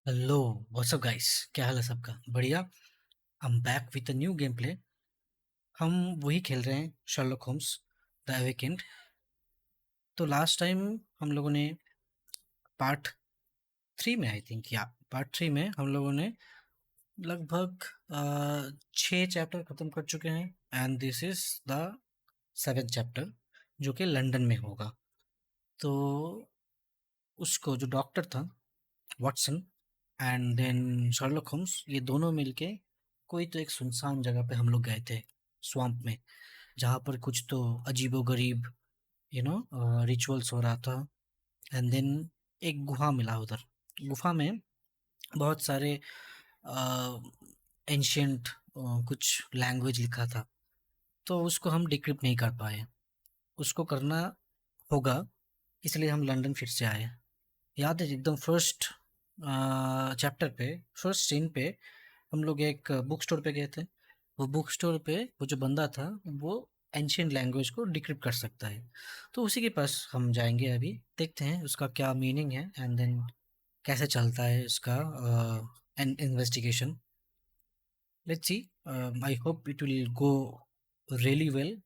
Hello. WhatsApp guys, क्या हाल है सबका? बढ़िया। I am back with a new game play. हम वही खेल रहे हैं, शर्लॉक होम्स द अवेकेंड। तो लास्ट टाइम हम लोगों ने पार्ट थ्री में, आई थिंक, या पार्ट थ्री में हम लोगों ने लगभग 6 चैप्टर खत्म कर चुके हैं। And this is the seventh chapter, जो कि लंदन में होगा। तो उसको जो डॉक्टर था, Watson, and then Sherlock Holmes, ये दोनों मिलके कोई तो एक सुनसान जगह पे हम लोग गए थे, स्वैम्प में, जहाँ पर कुछ तो अजीबो-गरीब रिचुअल्स हो रहा था। एंड देन एक गुहा मिला उधर। गुफा में बहुत सारे एंशिएंट कुछ लैंग्वेज लिखा था, तो उसको हम डिक्रिप्ट नहीं कर पाए। उसको करना होगा, इसलिए हम लंदन फिर से आए। याद है एकदम फर्स्ट चैप्टर पे, फर्स्ट सीन पे हम लोग एक बुक स्टोर पे गए थे। वो बुक स्टोर पे वो जो बंदा था, वो एंशियंट लैंग्वेज को डिक्रिप्ट कर सकता है। तो उसी के पास हम जाएंगे अभी, देखते हैं उसका क्या मीनिंग है, एंड देन कैसे चलता है इसका investigation. Let's see. I hope it will go really well,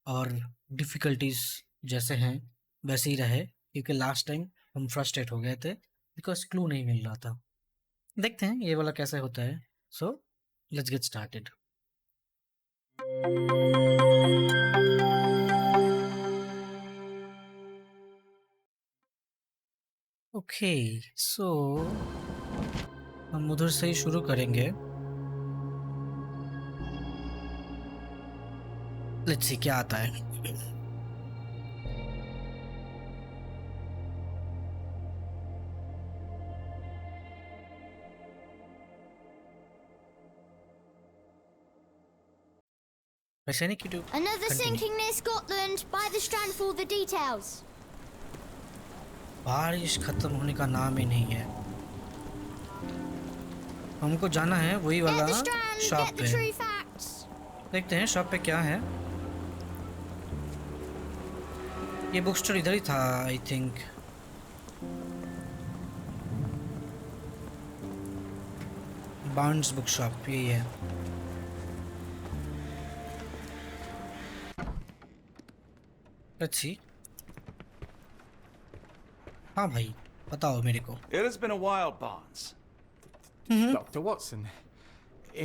और डिफिकल्टीज जैसे हैं वैसे ही रहे, क्योंकि लास्ट टाइम हम फ्रस्ट्रेट हो गए थे बिकॉज क्लू नहीं मिल रहा था। देखते हैं ये वाला कैसे होता है। So let's get started. Okay, so हम उधर से ही शुरू करेंगे। लेट्स सी क्या आता है। वैसे नहीं कि to Another continue. sinking near Scotland. By the strand for the details. बारिश खत्म होने का नाम ही नहीं है। हमको जाना है वही At वाला the strand, shop get the पे। true facts. देखते हैं शॉप पे क्या है। ये बुक स्टोर इधर ही था, I think. Barnes book shop यही है। Let's see. हाँ भाई, बताओ मेरे को। It has been a while, Barnes. Dr. Watson.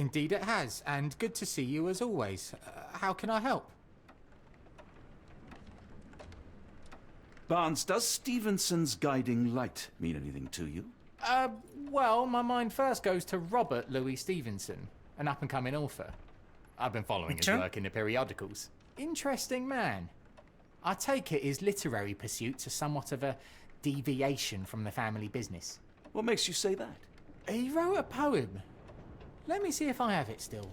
Indeed it has, and good to see you as always. How can I help? Barnes, does Stevenson's guiding light mean anything to you? Well, my mind first goes to Robert Louis Stevenson, an up-and-coming author. I've been following his अच्छा। work in the periodicals. Interesting man. I take it his literary pursuits are somewhat of a deviation from the family business. What makes you say that? He wrote a poem. Let me see if I have it still.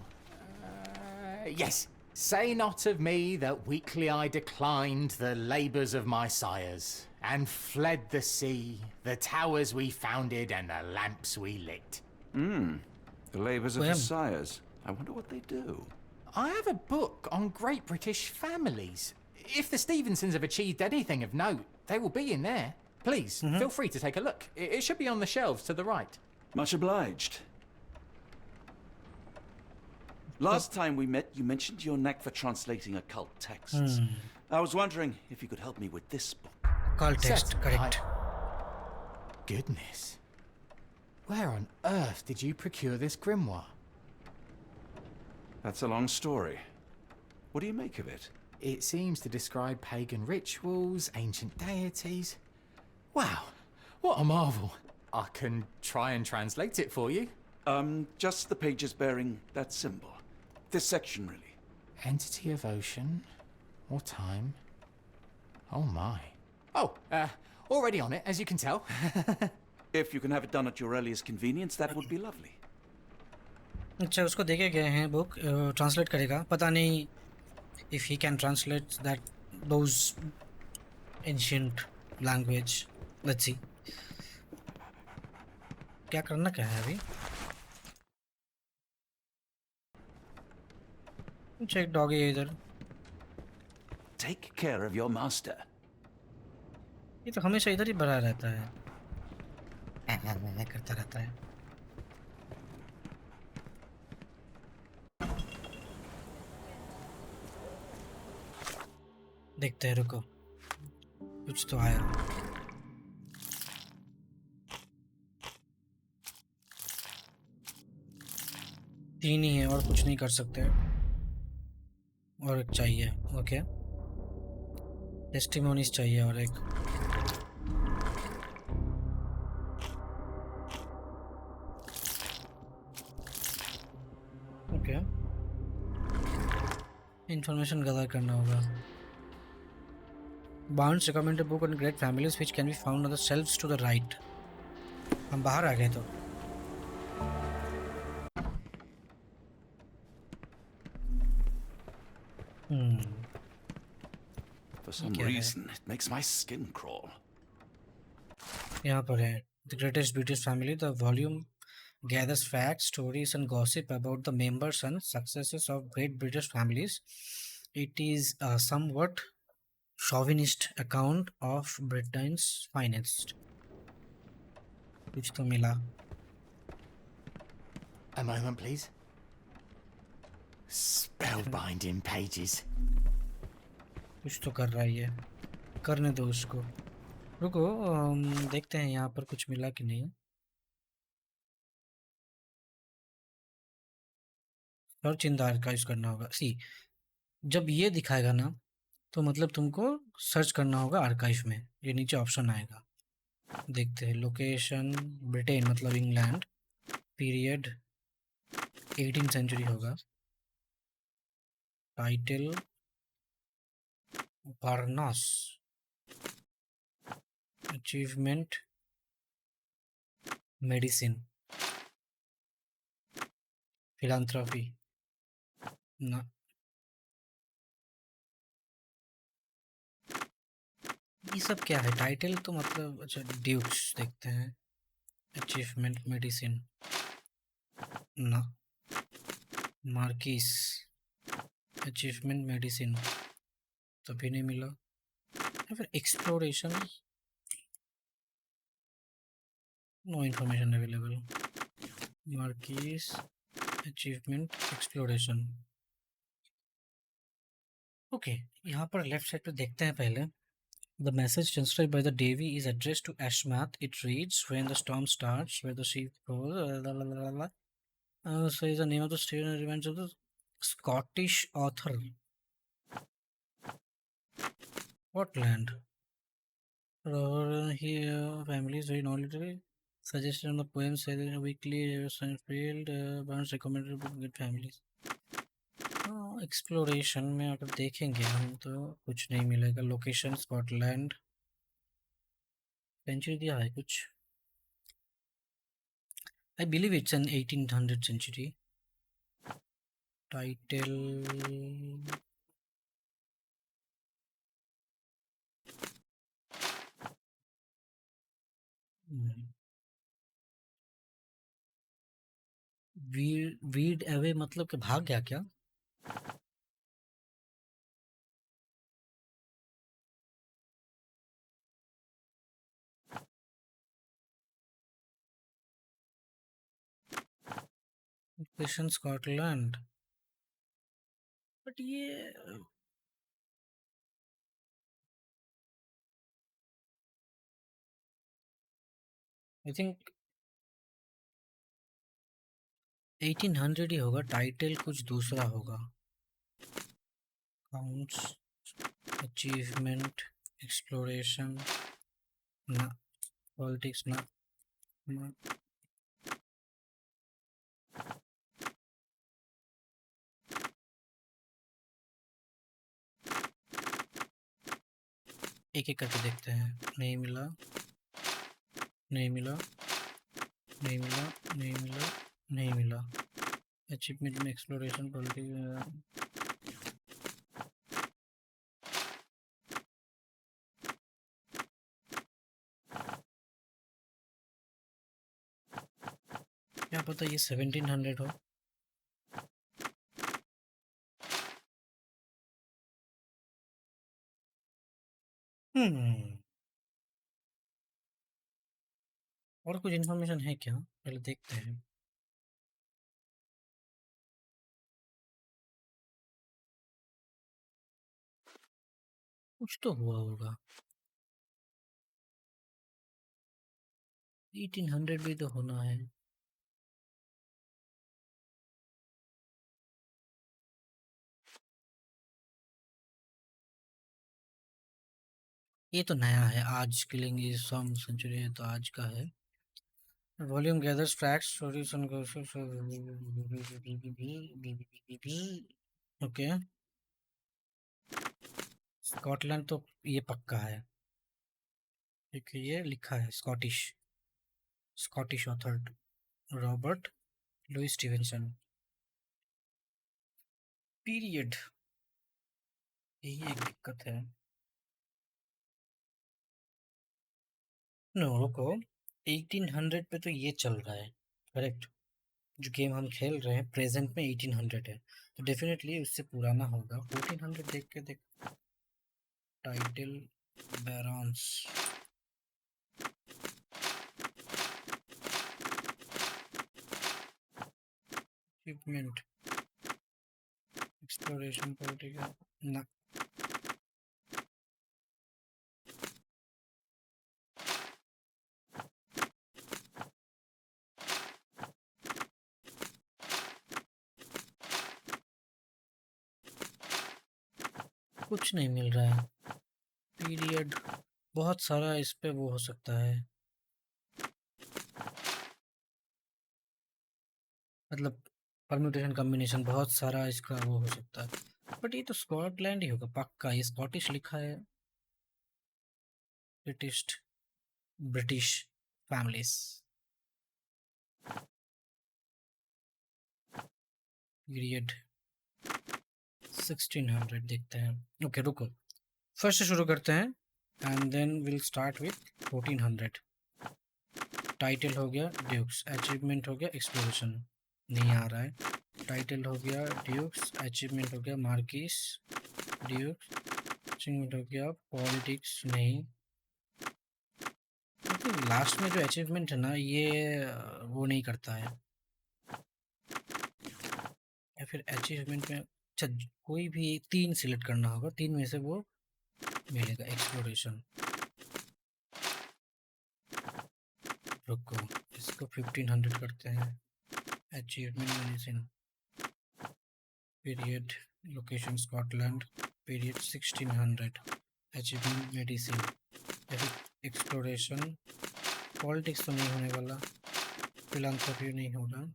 Yes. Say not of me that weakly I declined the labours of my sires, and fled the sea, the towers we founded, and the lamps we lit. The labours of Poem. his sires. I wonder what they do. I have a book on great British families. If the Stevensons have achieved anything of note, they will be in there. Please, feel free to take a look. It should be on the shelves to the right. Much obliged. Last time we met, you mentioned your knack for translating occult texts. I was wondering if you could help me with this book. Call text Certainly, correct. Goodness. Where on earth did you procure this grimoire? That's a long story. What do you make of it? It seems to describe pagan rituals, ancient deities. Wow, what a marvel. I can try and translate it for you. Just the pages bearing that symbol. This section, really. Entity of ocean or time. Oh my. Oh, already on it, as you can tell. If you can have it done at your earliest convenience, that would be lovely. अच्छा, उसको देके गए हैं book, translate करेगा। पता नहीं if he can translate that those ancient language. Let's see क्या करना क्या है अभी। अच्छा, एक डॉगी है इधर। Take care of your master. ये तो हमेशा इधर ही भरा रहता है। करता रहता है। देखते हैं, रुको, कुछ तो आया। तीन ही है और कुछ नहीं कर सकते, और एक चाहिए। ओके, टेस्टिमोनीज चाहिए और एक। ओके, इंफॉर्मेशन गदर करना होगा। Barnes recommended a book on great families which can be found on the shelves to the right. हम बाहर आ गए तो। For ये some क्या है? reason, it makes my skin crawl. यहाँ पर है The Greatest British Family. The volume gathers facts, stories, and gossip about the members and successes of great British families. It is a somewhat chauvinist account of Britain's finest. कुछ तो मिला। A moment, please. Spellbinding pages. कुछ तो कर रहा है ये, करने दो उसको। रुको, देखते हैं यहाँ पर कुछ मिला कि नहीं। सर्च इन द आर्काइव्स करना होगा। सी, जब ये दिखाएगा ना, तो मतलब तुमको सर्च करना होगा आर्काइव में। ये नीचे ऑप्शन आएगा, देखते हैं। लोकेशन ब्रिटेन मतलब इंग्लैंड, पीरियड 18 सेंचुरी होगा। टाइटल बारनास, अचीवमेंट मेडिसिन, फिलांथ्रॉफी ना। ये सब क्या है? टाइटल तो मतलब, अच्छा ड्यूक्स देखते हैं। अचीवमेंट मेडिसिन ना। मार्किस, अचीवमेंट मेडिसिन, तभी नहीं मिला। या फिर exploration, no information available. Marquis, achievement, exploration. Okay, यहाँ पर लेफ्ट साइड पे देखते हैं पहले। The message transcribed by the Devi is addressed to Ashmath. It reads, "When the storm starts, where the sheep goes, says the name of the state and remains of the Scottish author. What land? Here, families very knowledgeable. Suggestion on the poem said in a weekly Sunfield, Barnes recommended book with families. Exploration में अगर देखेंगे हम तो कुछ नहीं मिलेगा। Location Scotland, century दिया है कुछ। I believe it's an 1800 century. Title weed away मतलब कि भाग गया क्या? लोकेशन स्कॉटलैंड, बट ये आई थिंक 1800 ही होगा। टाइटल कुछ दूसरा होगा। काउंट्स, अचीवमेंट, एक्सप्लोरेशन ना, पॉलिटिक्स ना, ना। एक एक करके देखते हैं। नहीं मिला, नहीं मिला, नहीं मिला, नहीं मिला, नहीं मिला। अचीवमेंट में एक्सप्लोरेशन, पॉलिटिक्स। क्या पता ये 1700 हो। हम्म और कुछ इन्फॉर्मेशन है क्या? पहले देखते हैं। कुछ तो हुआ होगा। 1800 भी तो होना है। ये तो नया है, आज किलिंग इज सम सेंचुरी है तो आज का है। Volume gathers facts stories and okay. Scotland तो ये पक्का है क्योंकि ये लिखा है Scottish, Scottish author Robert Louis Stevenson. Period, यही एक दिक्कत है। नो रुको, 1800 पे तो ये चल रहा है, करेक्ट। जो गेम हम खेल रहे हैं प्रेजेंट में 1800 है, तो डेफिनेटली उससे पुराना होगा। 1400 देख के देख। टाइटल बैरॉन्स, अचीवमेंट, एक्सप्लोरेशन, पॉलिटिकल ना। कुछ नहीं मिल रहा है। पीरियड बहुत सारा इस पे वो हो सकता है, मतलब परम्यूटेशन कॉम्बिनेशन बहुत सारा इसका वो हो सकता है। बट ये तो स्कॉटलैंड ही होगा पक्का, ये स्कॉटिश लिखा है। ब्रिटिश, ब्रिटिश फैमिलीज, पीरियड 1600 देखते हैं। ओके रुको, फर्स्ट से शुरू करते हैं and then will start with 1400। Title हो गया ड्यूक्स, अचीवमेंट हो गया एक्सप्लोरेशन, नहीं आ रहा है। टाइटल हो गया ड्यूक्स, अचीवमेंट हो गया मार्किस ड्यूक्स, अचीवमेंट हो गया पॉलिटिक्स, नहीं। लेकिन लास्ट में जो अचीवमेंट है ना ये वो नहीं करता है, या फिर अचीवमेंट में अच्छा कोई भी तीन सिलेक्ट करना होगा, तीन में से वो मिलेगा। एक्सप्लोरेशन, रुको इसको 1500 करते हैं। Achievement medicine, period location Scotland, period 1600, achievement medicine, या फिर एक्सप्लोरेशन। पॉलिटिक्स तो नहीं होने वाला, फिलांथ्रोपी नहीं होगा,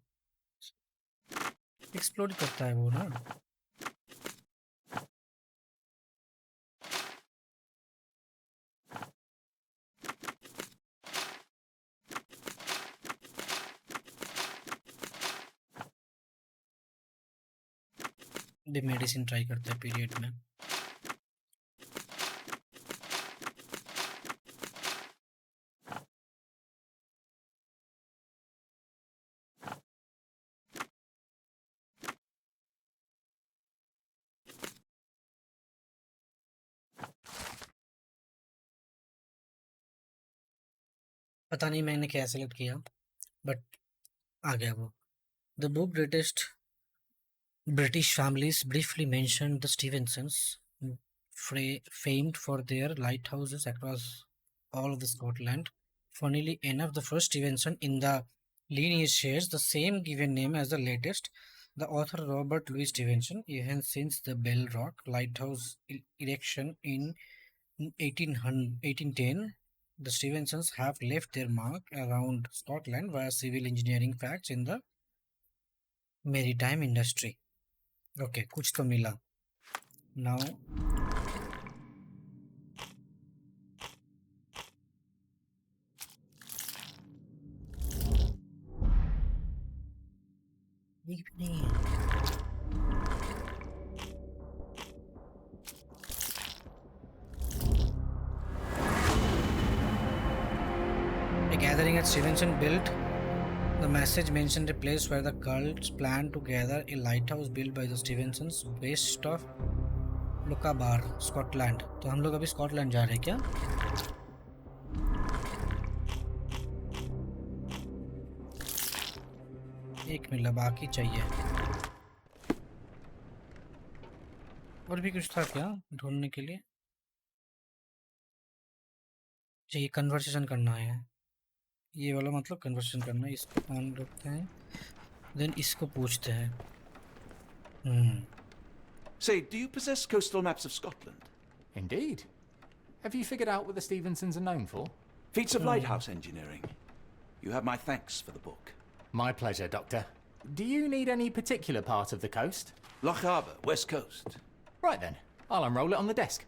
एक्सप्लोर करता है वो ना। द मेडिसिन ट्राई करते हैं पीरियड में। पता नहीं मैंने क्या सेलेक्ट किया, बट आ गया वो। The book greatest British families briefly mentioned the Stevensons, famed for their lighthouses across all of Scotland. Funnily enough, the first Stevenson in the lineage shares the same given name as the latest, the author Robert Louis Stevenson. Even since the Bell Rock lighthouse erection in 1810, the Stevensons have left their mark around Scotland via civil engineering facts in the maritime industry. Okay कुछ तो मिला। Now ये भी नहीं है। A gathering at Stevenson built. The message mentioned a place where the cults planned to gather, a lighthouse built by the Stevensons west of लुकाबार Scotland. तो हम लोग अभी स्कॉटलैंड जा रहे हैं क्या? एक मिला, बाकी चाहिए। और भी कुछ था क्या ढूंढने के लिए? चाहिए कन्वर्सेशन करना है, ये वाला मतलब कन्वर्सेशन करना है। इसको ऑन रखते हैं, देन इसको पूछते हैं। Say, do you possess coastal maps of Scotland? Indeed. Have you figured out what the Stevensons are known for? Feats of lighthouse engineering. You have my thanks for the book. My pleasure, Doctor. Do you need any particular part of the coast? Loch Harbour, West Coast. Right then, I'll unroll it on the desk.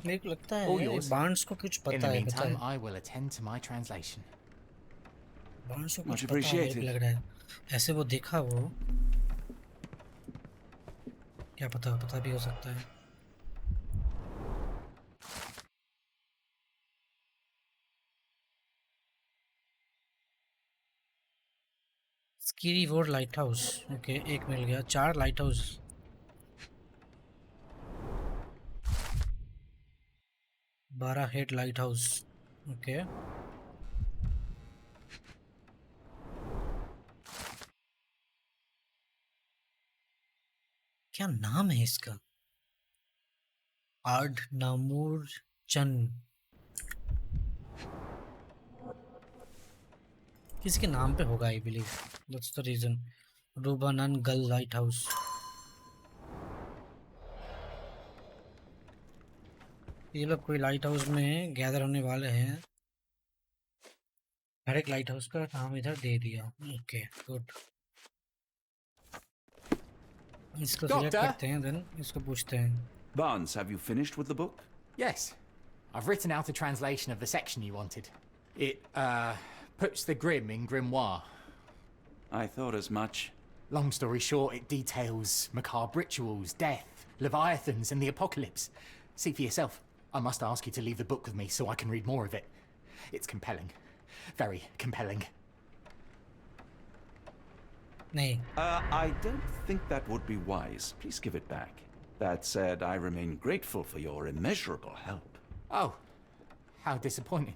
मेरे को लगता All है yours. Barnes को कुछ In पता the है, पता meantime, है I will attend to my translation. Barnes को Much कुछ पता है, मेरे को appreciated. लग रहा है। ऐसे वो देखा वो, क्या पता, पता भी हो सकता है। स्कीरी वोर लाइट हाउस, ओके, एक मिल गया। 4 light house, 12 head light house, okay. क्या नाम है इसका? आर्ड नामूर चंद, किसके नाम पे होगा, I believe that's the reason. Rubha nan Gall light house, ये लोग कोई लाइट हाउस में गैदर होने वाले हैं। हर एक लाइट हाउस का नाम इधर दे दिया, ओके गुड। इसको सिलेक्ट Doctor? करते हैं, देन इसको पूछते हैं। Barnes, have you finished with the book? Yes. I've written out a translation of the section you wanted. It, puts the grim in grimoire. I thought as much. Long story short, it details macabre rituals, death, leviathans, and the apocalypse. See for yourself. I must ask you to leave the book with me so I can read more of it. It's compelling. Very compelling. नहीं, I don't think that would be wise. Please give it back. That said, I remain grateful for your immeasurable help. Oh, how disappointing.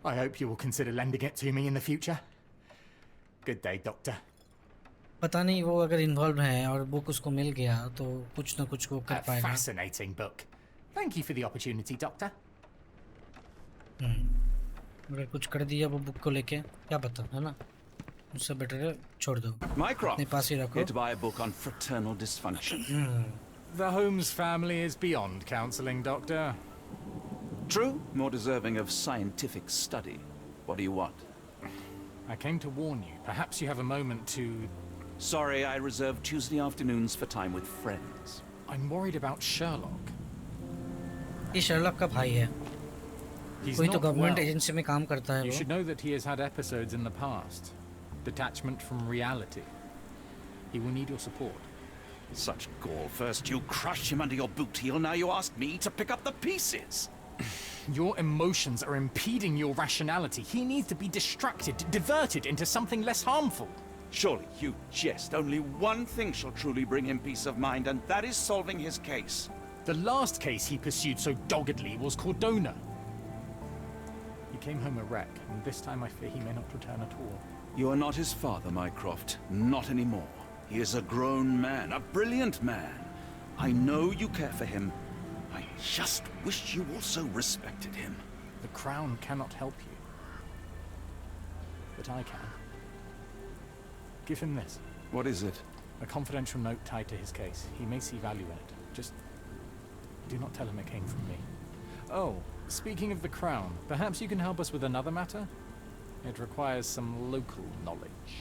I hope you will consider lending it to me in the future. Good day, Doctor. पता नहीं वो अगर involve है और book उसको मिल गया तो कुछ ना कुछ वो कर A पाएगा। fascinating book. Thank you for the opportunity, Doctor. अगर कुछ कर दिया वो बुक को लेके, क्या पता, है ना? उससे बेटर है छोड़ दो, Mycroft, अपने पास ही रखो। here to buy a book on fraternal dysfunction. The Holmes family is beyond counselling, Doctor. True, more deserving of scientific study. What do you want? I came to warn you. Perhaps you have a moment to... Sorry, I reserve Tuesday afternoons for time with friends. I'm worried about Sherlock. ये Sherlock का भाई है, He's कोई तो not government well. Agency में काम करता है You वो। should know that he has had episodes in the past. Detachment from reality. He will need your support. Such gall. First you crush him under your boot heel, now you ask me to pick up the pieces. Your emotions are impeding your rationality. He needs to be distracted, diverted into something less harmful. Surely you jest. Only one thing shall truly bring him peace of mind, and that is solving his case. The last case he pursued so doggedly was Cordona. He came home a wreck, and this time I fear he may not return at all. You are not his father, Mycroft. Not anymore. He is a grown man, a brilliant man. I know you care for him. I just wish you also respected him. The Crown cannot help you. But I can. Give him this. What is it? A confidential note tied to his case. He may see value in it. Just do not tell him it came from me. Oh, speaking of the Crown, perhaps you can help us with another matter? It requires some local knowledge.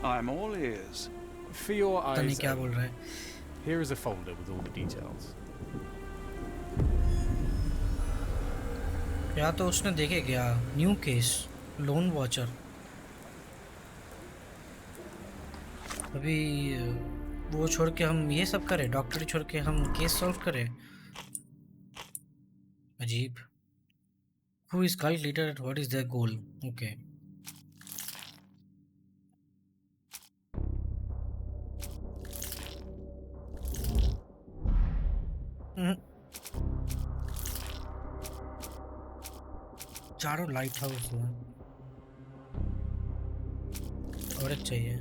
I'm all ears. For your पता नहीं eyes, क्या बोल रहा है। here is a folder with all the details. या तो उसने देखे क्या, न्यू केस, लोन वॉचर। अभी वो छोड़ के हम ये सब करें, डॉक्टर छोड़ के हम केस सॉल्व करें, अजीब। Who is cult leader? What is their goal? Okay. चारों लाइट हाउस है और एक चाहिए।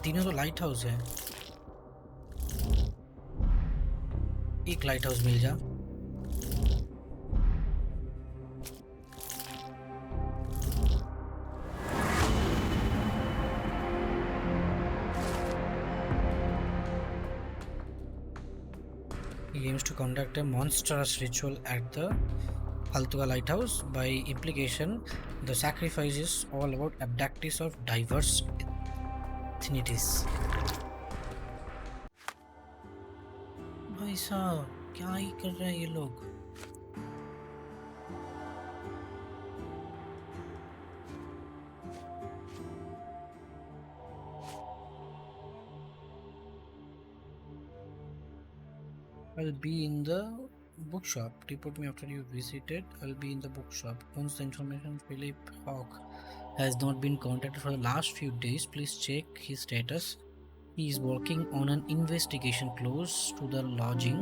तीनों तो लाइट हाउस है, एक लाइट हाउस मिल जा। He aims to conduct a monstrous ritual at the Altua lighthouse. By implication, the sacrifice is all about abductees of diverse ethnicities. भाई साहब क्या ही कर रहे हैं ये लोग। I'll be in the bookshop. Report me after you visited. I'll be in the bookshop. Once the information Philip Hawk has not been contacted for the last few days, please check his status. He is working on an investigation close to the lodging.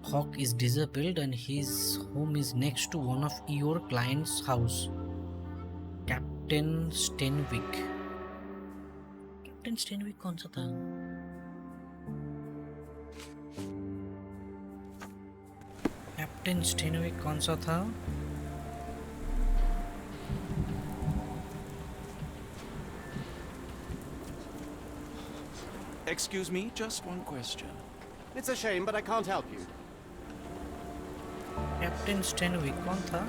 Hawk is disabled and his home is next to one of your client's house. Captain Stenwick. Captain Stenwick कौन सा था? Captain Stenwick कौन सा था? Excuse me, just one question. It's a shame, but I can't help you. Captain Stenwick कौन था?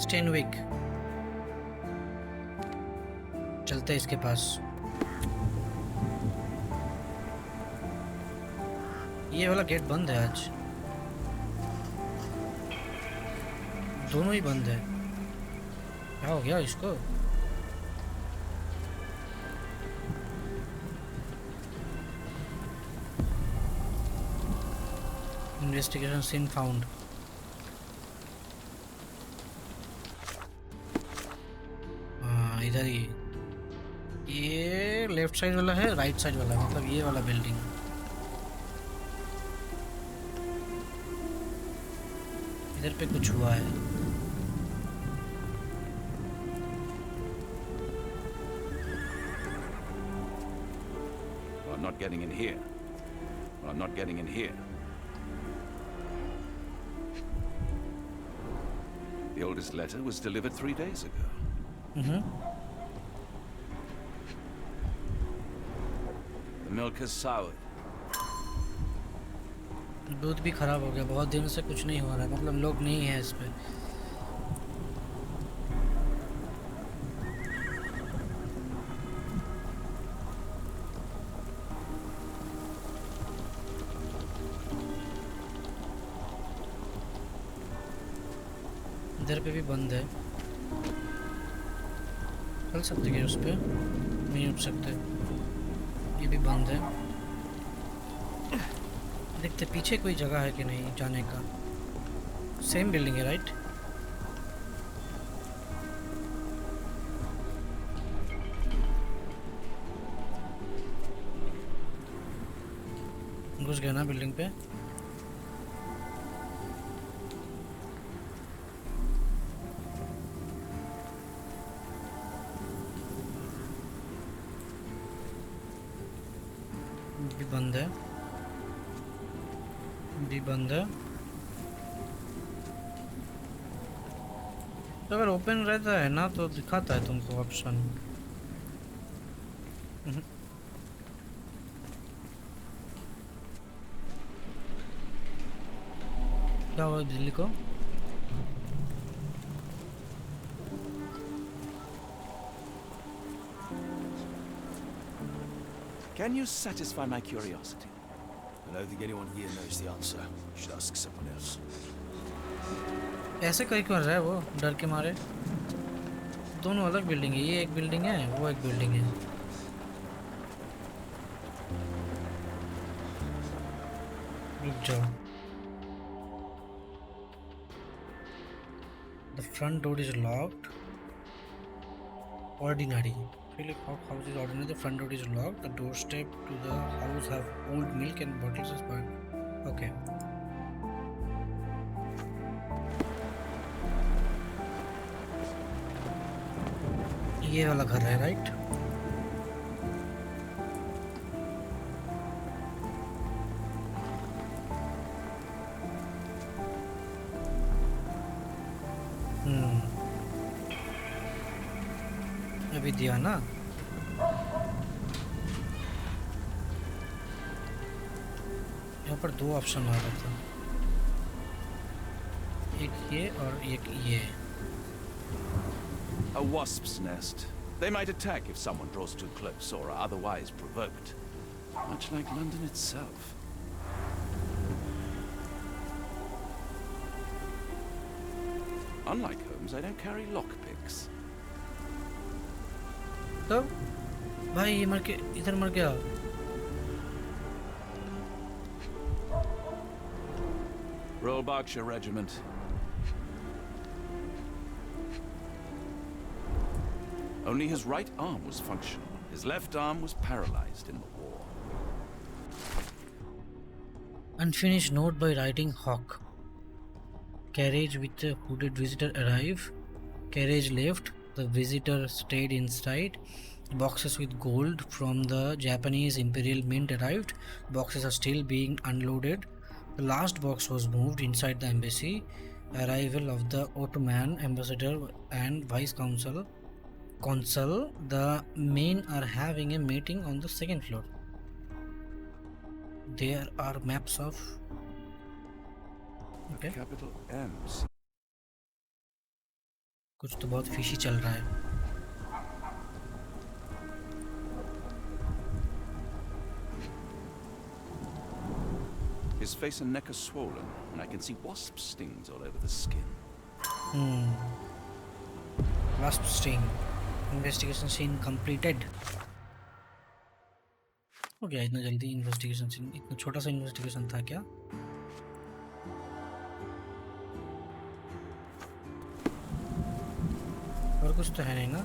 स्टेनविक, चलते हैं इसके पास। ये वाला गेट बंद है आज, दोनों ही बंद है। क्या हो गया इसको? Investigation scene found. हाँ इधर ही, ये लेफ्ट साइड वाला है, राइट साइड वाला है, मतलब ये वाला बिल्डिंग। इधर पे कुछ हुआ है। Well, I'm not getting in here. Well, I'm not getting in here. The oldest letter was delivered 3 days ago. The milk has soured. दूध भी खराब हो गया, बहुत दिनों से कुछ नहीं हो रहा है, मतलब लोग नहीं है इस पे। इधर पे भी बंद है, चल सकते क्या उस पे? नहीं उठ सकते, ये भी बंद है। देखते पीछे कोई जगह है कि नहीं जाने का। सेम बिल्डिंग है राइट? घुस गया ना बिल्डिंग पे? भी बंद है, भी बंद है। तो अगर ओपन रहता है ना तो दिखाता है तुमको ऑप्शन। क्या हुआ दिल्ली को? Can you satisfy my curiosity? I don't think anyone here knows the answer. You should ask someone else. ऐसे कहीं क्यों रहा है वो डर के मारे? दोनों अलग बिल्डिंग है, ये एक बिल्डिंग है, वो एक बिल्डिंग है। रुक जाओ। The front door is locked. Ordinary. Philip house is ordinary. The front door is locked. The doorstep to the house have old milk and bottles of spoiled. Okay. ये वाला घर है, राइट? अभी दिया ना। यहाँ पर दो ऑप्शन आ रहा था, एक ये और एक ये। A wasp's nest. They might attack if someone draws too close or are otherwise provoked. Much like London itself. Unlike Holmes, I don't carry lockpicks. तो भाई ये मर के इधर मर गया। Royal Berkshire Regiment. Only his right arm was functional. His left arm was paralyzed in the war. Unfinished note by writing Hawk. Carriage with a hooded visitor arrive. Carriage left. The visitor stayed inside. Boxes with gold from the Japanese Imperial Mint arrived. Boxes are still being unloaded. The last box was moved inside the embassy. Arrival of the Ottoman ambassador and vice consul. The men are having a meeting on the second floor. There are maps of. Okay. Capital M's. कुछ तो बहुत fishy चल रहा है। His face and neck are swollen, and I can see wasp stings all over the skin. Wasp sting. Investigation scene completed. हो गया इतना जल्दी इन्वेस्टिगेशन सीन? इतना छोटा सा इन्वेस्टिगेशन था क्या? और कुछ तो है नहीं ना?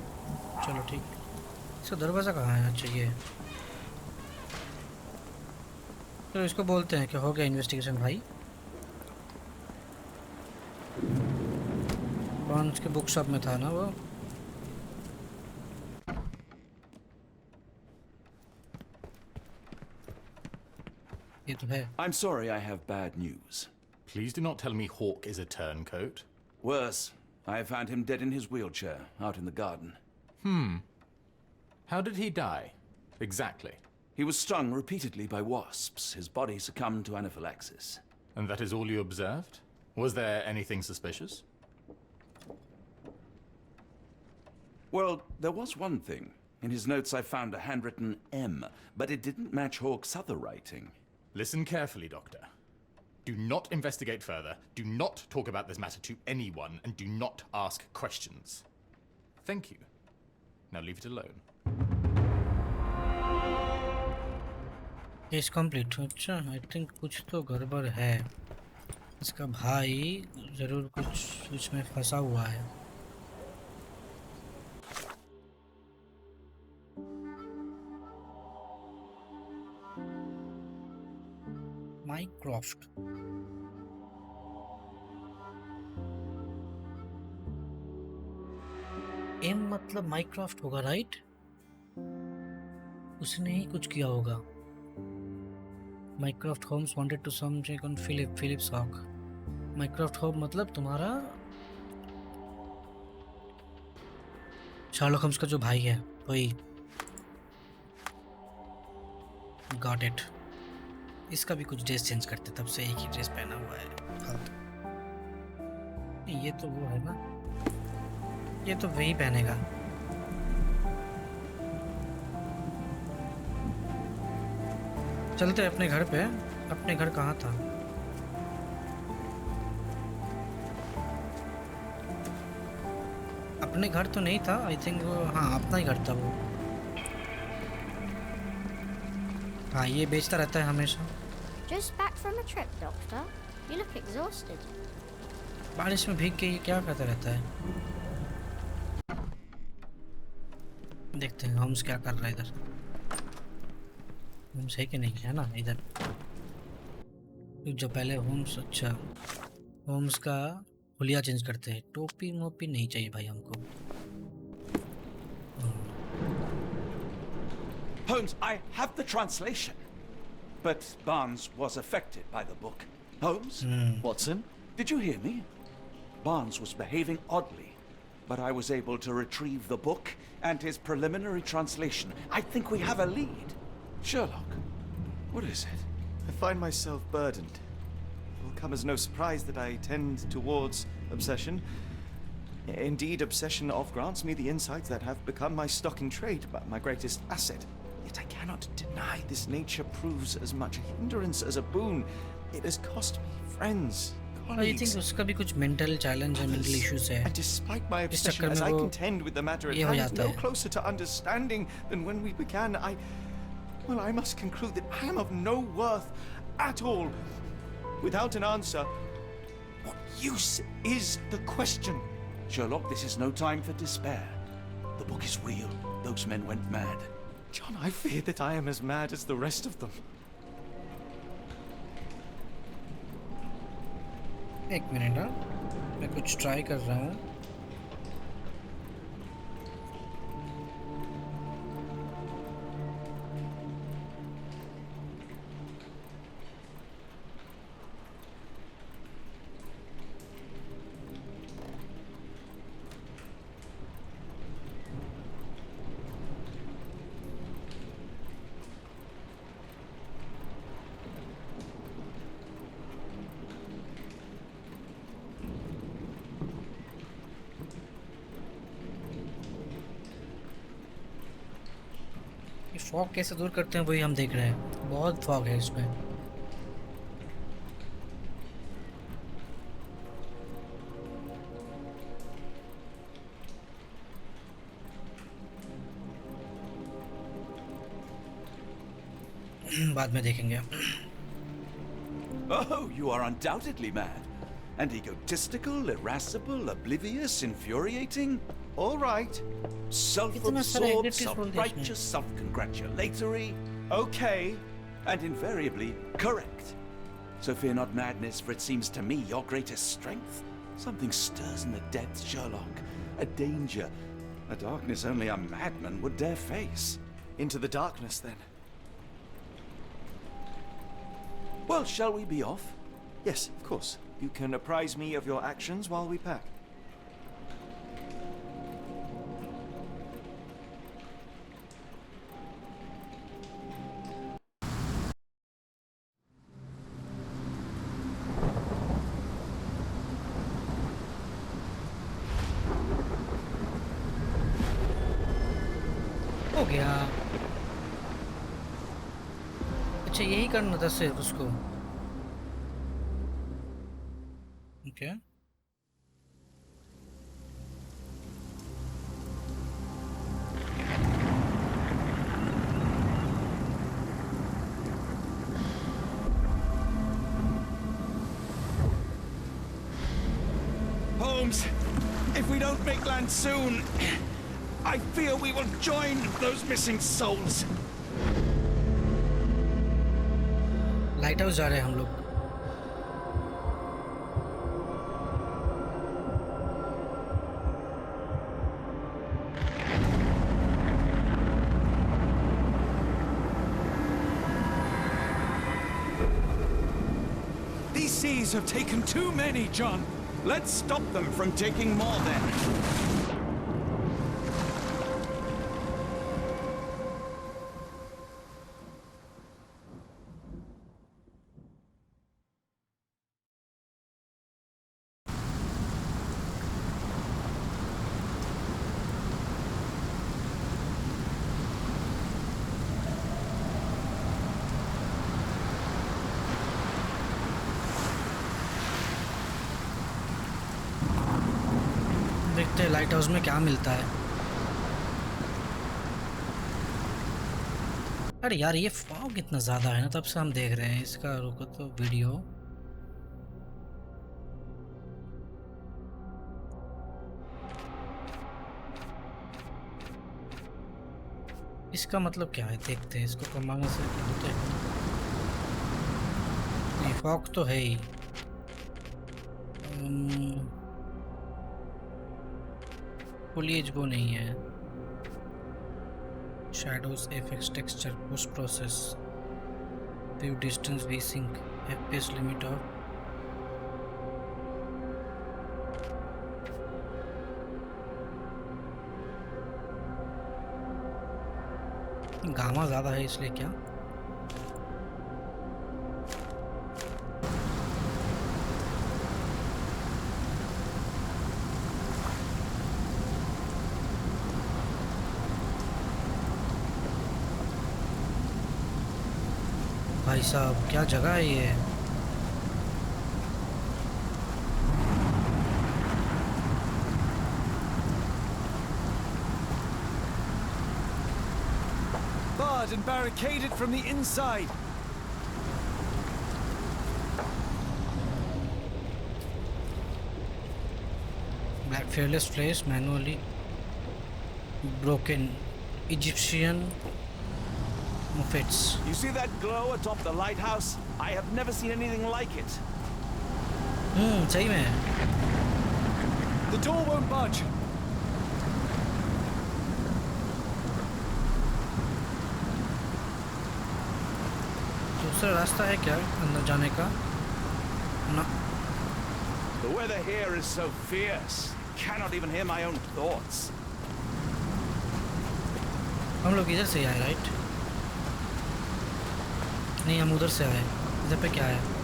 चलो ठीक। इसका दरवाज़ा कहाँ है? अच्छा ये। तो इसको बोलते हैं कि हो गया इन्वेस्टिगेशन भाई। कौन के बुक शॉप में था ना वो? ये तो है। I'm sorry, I have bad news. Please do not tell me Hawk is a turncoat. Worse, I have found him dead in his wheelchair, out in the garden. How did he die? Exactly. He was stung repeatedly by wasps. His body succumbed to anaphylaxis. And that is all you observed? Was there anything suspicious? Well, there was one thing. In his notes I found a handwritten M, but it didn't match Hawke's other writing. Listen carefully, Doctor. Do not investigate further, do not talk about this matter to anyone, and do not ask questions. Thank you. Now leave it alone. Case complete. अच्छा, I think कुछ तो गड़बड़ है। इसका भाई ज़रूर कुछ इसमें फंसा हुआ है। माइक्रोफ्ट। एम मतलब माइक्रोफ्ट होगा, राइट? उसने ही कुछ किया होगा। Mycroft Holmes wanted to some check on Phillips Hawk. Mycroft होम मतलब तुम्हारा शार्लक होम्स का जो भाई है वही। Got it. इसका भी कुछ ड्रेस चेंज करते, तब से एक ही ड्रेस पहना हुआ है फालतू। ये तो वो है ना, ये तो वही पहनेगा। चलते अपने घर पे। अपने घर कहाँ था? अपने घर तो नहीं था, आई थिंक वो, हाँ अपना ही घर था वो। हाँ ये बेचता रहता है हमेशा। Just back from a trip, Doctor. You look exhausted. बारिश में भीग के ये क्या करता रहता है? देखते हैं होम्स क्या कर रहा है इधर। होम्स है कि नहीं है ना इधर। जो पहले होम्स, अच्छा होम्स का हुलिया चेंज करते हैं। टोपी मोपी नहीं चाहिए भाई हमको। Holmes, I have the translation. But Barnes was affected by the book. Holmes? Watson? Did you hear me? Barnes was behaving oddly, but I was able to retrieve the book and his preliminary translation. I think we have a lead. Sherlock, what is it? I find myself burdened. It will come as no surprise that I tend towards obsession. Indeed, obsession oft grants me the insights that have become my stock in trade, but my greatest asset. Yet I cannot deny this nature proves as much a hindrance as a boon. It has cost me friends, I colleagues. Think उसका भी कुछ mental challenge है, mental issues है। And despite my इस obsession, चक्कर as में I वो contend with the matter at ये हो hand, जाता no है। closer to understanding than when we began, well, I must conclude that I am of no worth at all. Without an answer, what use is the question? Sherlock, this is no time for despair. The book is real. Those men went mad. John, I fear that I am as mad as the rest of them. एक minute, हाँ मैं कुछ try कर रहा हूँ। Fog कैसे दूर करते हैं वही हम देख रहे हैं। बहुत फॉग है इसमें। बाद में देखेंगे। Oh, you are undoubtedly mad. And egotistical, irascible, oblivious, infuriating. All right. इतना सारा Self-absorbed, adjectives बोल दिया इसमें। self-righteous, self-congratulatory, Okay. and invariably correct. So fear not madness, for it seems to me your greatest strength. Something stirs in the depths, Sherlock. A danger, a darkness only a madman would dare face. Into the darkness, then. Well, shall we be off? Yes, of course. You can apprise me of your actions while we pack. हो गया। अच्छा यही करना था सिर्फ उसको। Okay Holmes, if we don't make land soon, I fear we will join those missing souls. Light house जा रहे हैं हम लोग। These seas have taken too many, John. Let's stop them from taking more then. देखते हैं light house में क्या मिलता है। अरे यार ये फॉग इतना ज़्यादा है ना, तब से हम देख रहे हैं इसका। रुको तो वीडियो। इसका मतलब क्या है? देखते हैं इसको कमाने से होता है। नहीं, फॉग तो है ही। फुलिएज वो नहीं है। Shadows, FX, texture, post process, view distance, V sync, FPS limit off. Gamma ज़्यादा है इसलिए क्या? भाई साहब क्या जगह है ये? Barred and barricaded from the inside. Black fearless place manually broken. Egyptian Muffets. You see that glow atop the lighthouse? I have never seen anything like it. सही में। The door won't budge. दूसरा रास्ता है क्या अंदर जाने का? ना। The weather here is so fierce. Cannot even hear my own thoughts. हम लोग इधर से आए, राइट? नहीं, हम उधर से आए। इधर पे क्या है?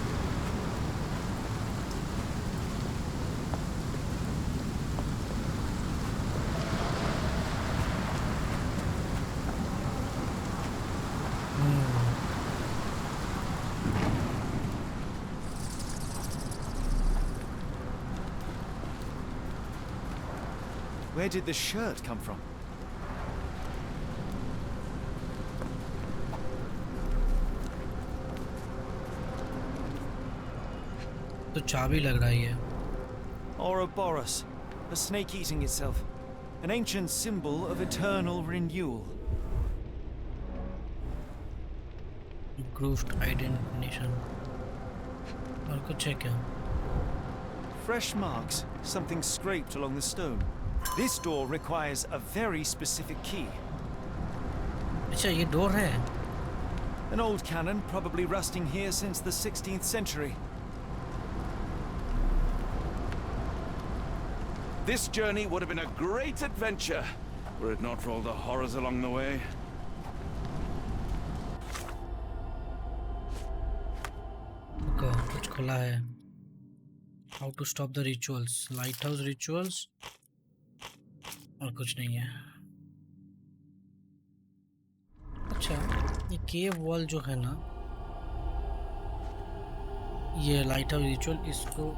Where did the shirt come from? तो चाबी लग रहा है। Ouroboros, a snake eating itself. An ancient symbol of eternal renewal. Grooved identification। और कुछ है क्या? Fresh marks, something scraped along the stone. This door requires a very specific key. अच्छा, ये डोर है। An old cannon, probably rusting here since the 16th century. This journey would have been a great adventure, were it not for all the horrors along the way. कुछ खुला है। How to stop the rituals? Lighthouse rituals? और कुछ नहीं है। अच्छा, ये केव wall जो है ना, ये लाइट हाउस रिचुअल, इसको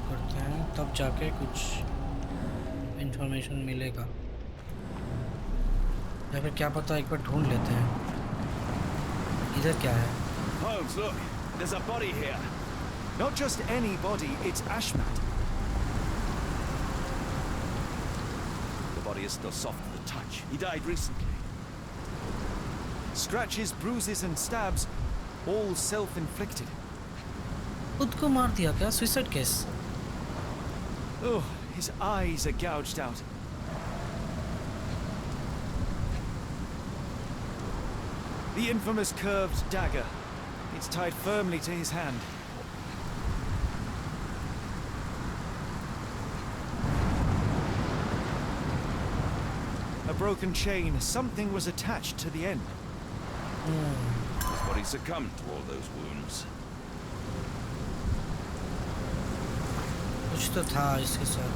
करते हैं तब जाके कुछ इंफॉर्मेशन मिलेगा, या फिर क्या पता एक बार ढूंढ लेते हैं। इधर क्या है? Holmes, look, there's a body here. Not just any body, it's Ashmat. The body is still soft to the touch. He died recently. Scratches, bruises, and stabs, all self-inflicted. खुद को मार दिया क्या? Suicide case? Oh, his eyes are gouged out. The infamous curved dagger. It's tied firmly to his hand. A broken chain. Something was attached to the end. His body succumbed to all those wounds. कुछ तो था इसके साथ।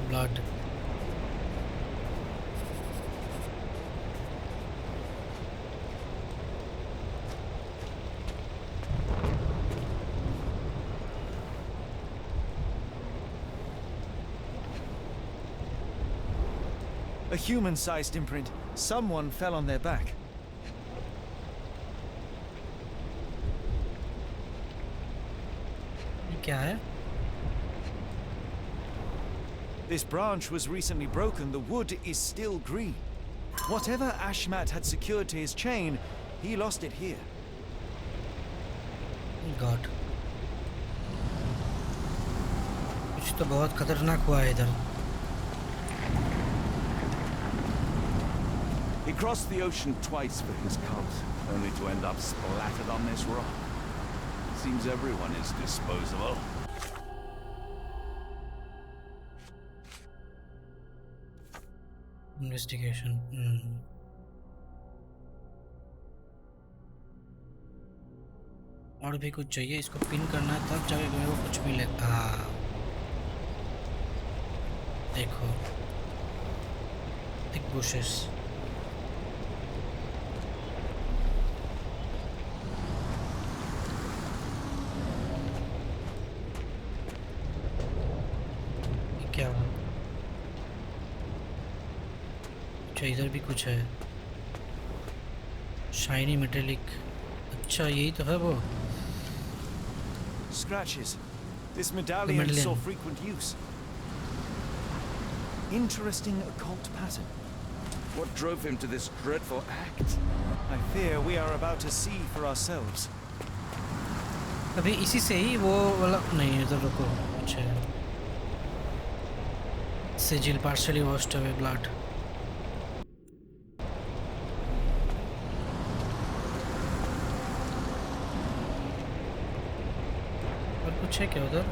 Blood. A human-sized imprint. Someone fell on their back. क्या है? This branch was recently broken. The wood is still green. Whatever Ashmat had secured to his chain, he lost it here. God, कुछ तो बहुत खतरनाक हुआ है इधर। He crossed the ocean twice for his cult, only to end up splattered on this rock. Seems everyone is disposable. Investigation. और भी कुछ चाहिए? इसको पिन करना है तब जाके मेरे को कुछ मिलेगा। हाँ देखो, थिक बुशेस। क्या हुआ? अच्छा इधर भी कुछ है, शाइनी मेटेलिक। अच्छा यही तो है वो Scratches. This medallion saw frequent use. Interesting occult pattern. What drove him to this dreadful act? I fear we are about to see for ourselves. अभी इसी से ही वो वाला नहीं, इधर रुको। अच्छा sigil partially washed away blood। और कुछ है क्या उधर?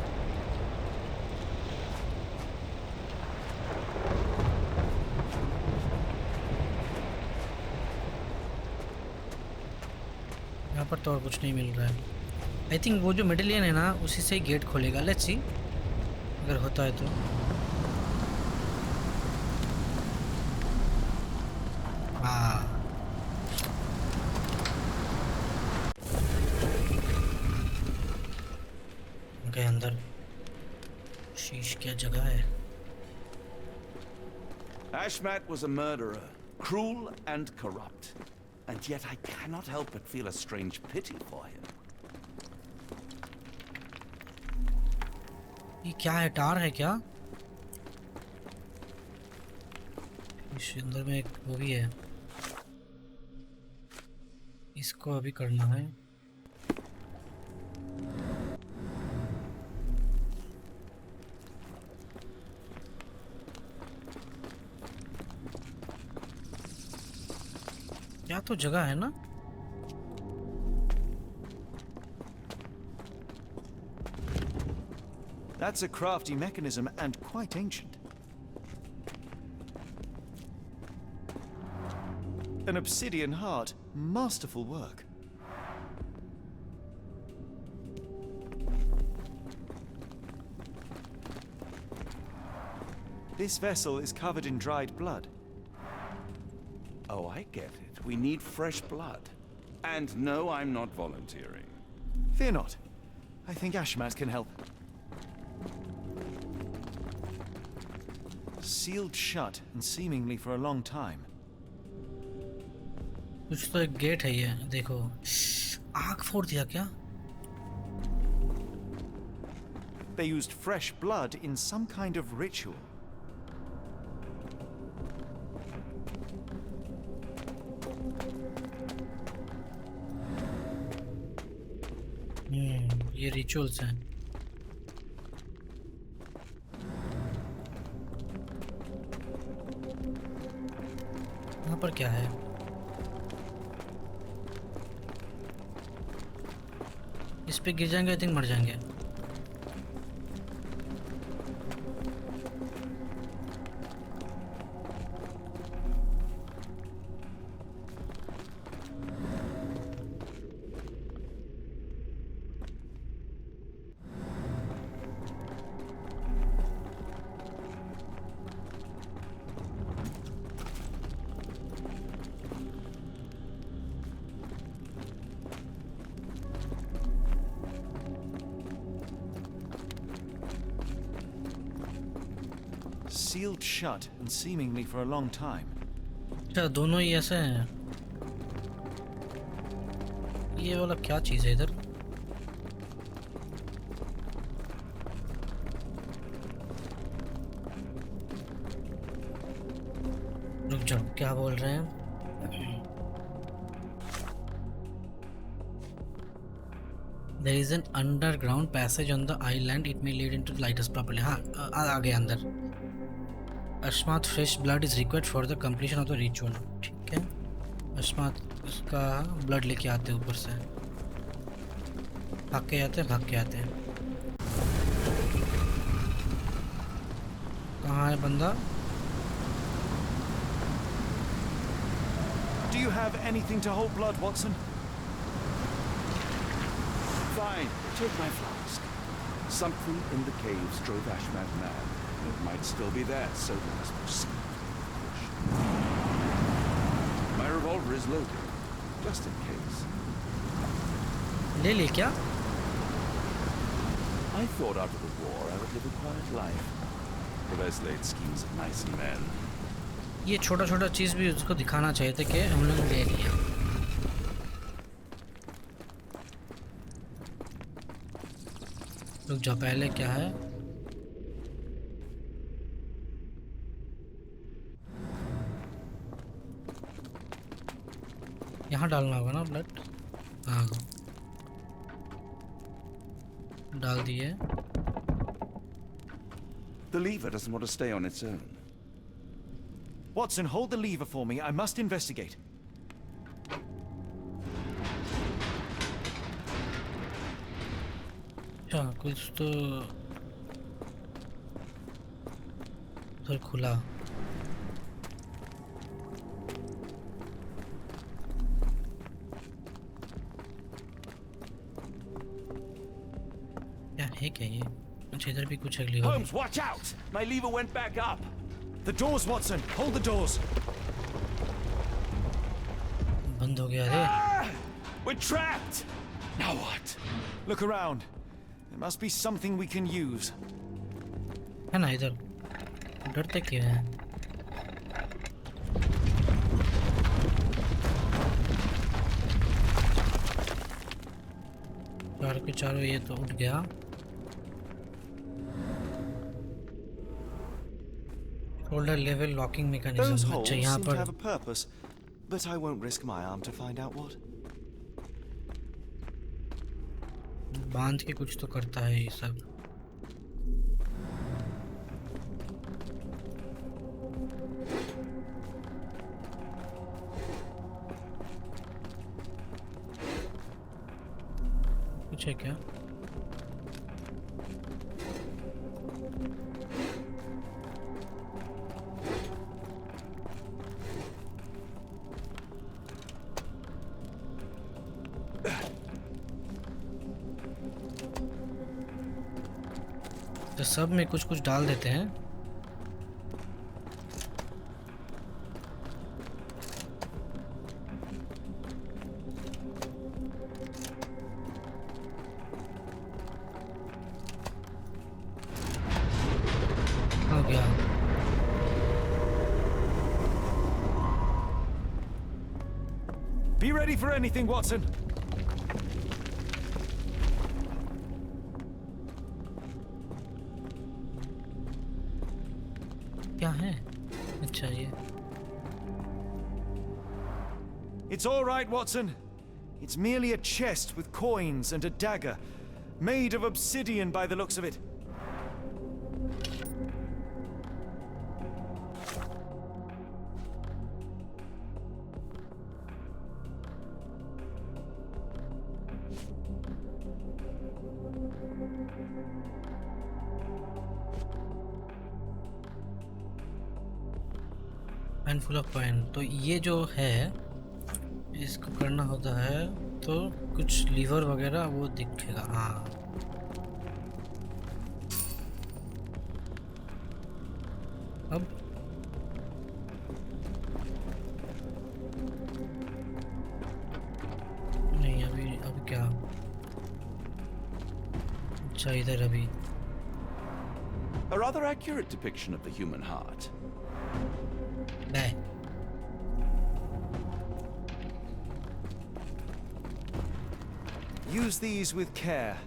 यहाँ पर तो और कुछ नहीं मिल रहा है। आई थिंक वो जो मेडेलियन है ना, उसी से ही गेट खोलेगा। लेट्स सी अगर होता है तो। हाँ गए अंदर। शीश क्या जगह है। Ashmat was a murderer, cruel and corrupt. And yet I cannot help but feel a strange pity for him. ये क्या है? टार है क्या? इस अंदर में एक वो भी है, इसको अभी करना है। क्या तो जगह है ना। That's a crafty mechanism and quite ancient. An obsidian heart, masterful work. This vessel is covered in dried blood. Oh, I get it. We need fresh blood. And no, I'm not volunteering. Fear not. I think Ashmat can help. Sealed shut and seemingly for a long time. कुछ तो एक gate है ये देखो। आग फोड़ दिया क्या? They used fresh blood in some kind of ritual. ये रिचुअल्स हैं। यहाँ पर क्या है? इस पे गिर जाएंगे, आई थिंक मर जाएंगे। Sealed shut and seemingly for a long time. अच्छा दोनों ही ऐसे हैं। ये वाला क्या चीज़ है इधर? क्या बोल रहे हैं? There is an underground passage on the island. It may lead into the lighthouse properly. हाँ, आ गए अंदर. अश्मात fresh blood is required for the completion of the ritual. ठीक है. अश्मात उसका ब्लड लेके आते हैं ऊपर से. भाग के आते हैं. कहाँ है बंदा? Do you have anything to hold blood, Watson? Fine, take my flask. Something in the caves drove Ashmat mad. It might still be there, so we must proceed. My revolver is loaded, just in case. ले क्या? I thought after the war I would live a quiet life. The best laid schemes of mice and men. ये छोटा छोटा चीज़ भी उसको दिखाना चाहिए था कि हम लोग ले लिया. रुक जाओ, पहले क्या है? यहाँ डालना होगा ना ब्लड? हाँ, डाल दिए. The lever doesn't want to stay on its own. Watson, hold the lever for me. I must investigate. अच्छा, कुछ तो उधर खुला. क्या है क्या ये? अच्छा, इधर भी कुछ अगली Holmes, watch out! My lever went back up. The doors, Watson. Hold the doors. बंद हो गया रे. We're trapped! Now what? Look around. There must be something we can use. है ना इधर? डरते क्यों हैं? चारों के चारों ये तो उठ गया. Shoulder level locking mechanism. Those holes अच्छा, यहाँ seem to पर have a purpose, but I won't risk my arm to find out what. बांध के कुछ तो करता है ये सब. कुछ है क्या? तो सब में कुछ कुछ डाल देते हैं. हो गया. Be ready for anything, Watson. क्या है? अच्छा ये. It's all right, Watson. It's merely a chest with coins and a dagger, made of obsidian by the looks of it. Handful of coin. तो ये जो है इसको करना होता है तो कुछ लीवर वगैरह वो दिखेगा. हाँ, अब नहीं, अभी क्या? अच्छा, इधर अभी A rather accurate depiction of the human heart. नहीं. Use these with care.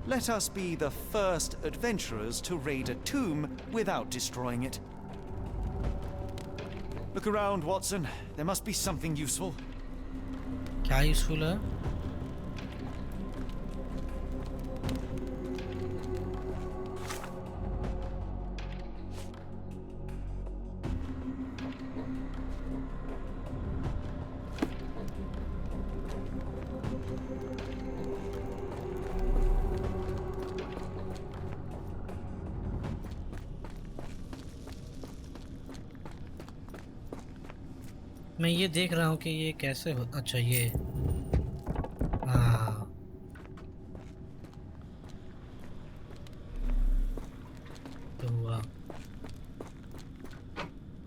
Let us be the first adventurers to raid a tomb without destroying it. Look around, Watson. There must be something useful. क्या useful है? मैं ये देख रहा हूँ कि ये कैसे हो। अच्छा ये हाँ तो हुआ।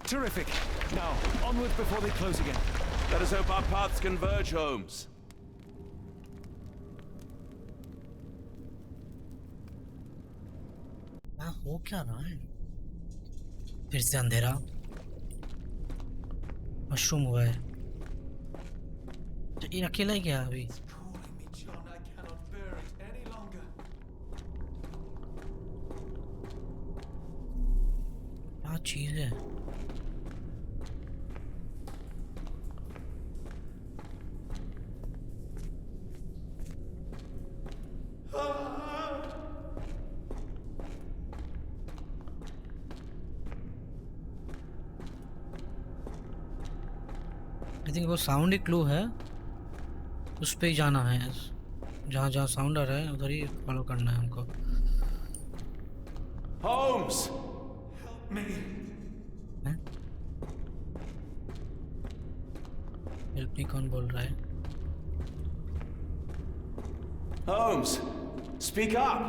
Terrific. Now, onward before they close again. Let us hope our paths converge, Holmes. हाँ हो क्या रहा है? फिर से अंधेरा मशरूम हुआ है। तो ये अकेला ही क्या अभी? Calling me, John. I cannot bear it any longer. क्या चीज है? आई थिंक वो साउंड ही क्लू है, उस पे ही जाना है। जहाँ जहाँ साउंड आ रहा है उधर ही फॉलो करना है हमको। Holmes! हेल्प मी कौन बोल रहा है? Holmes! Speak up!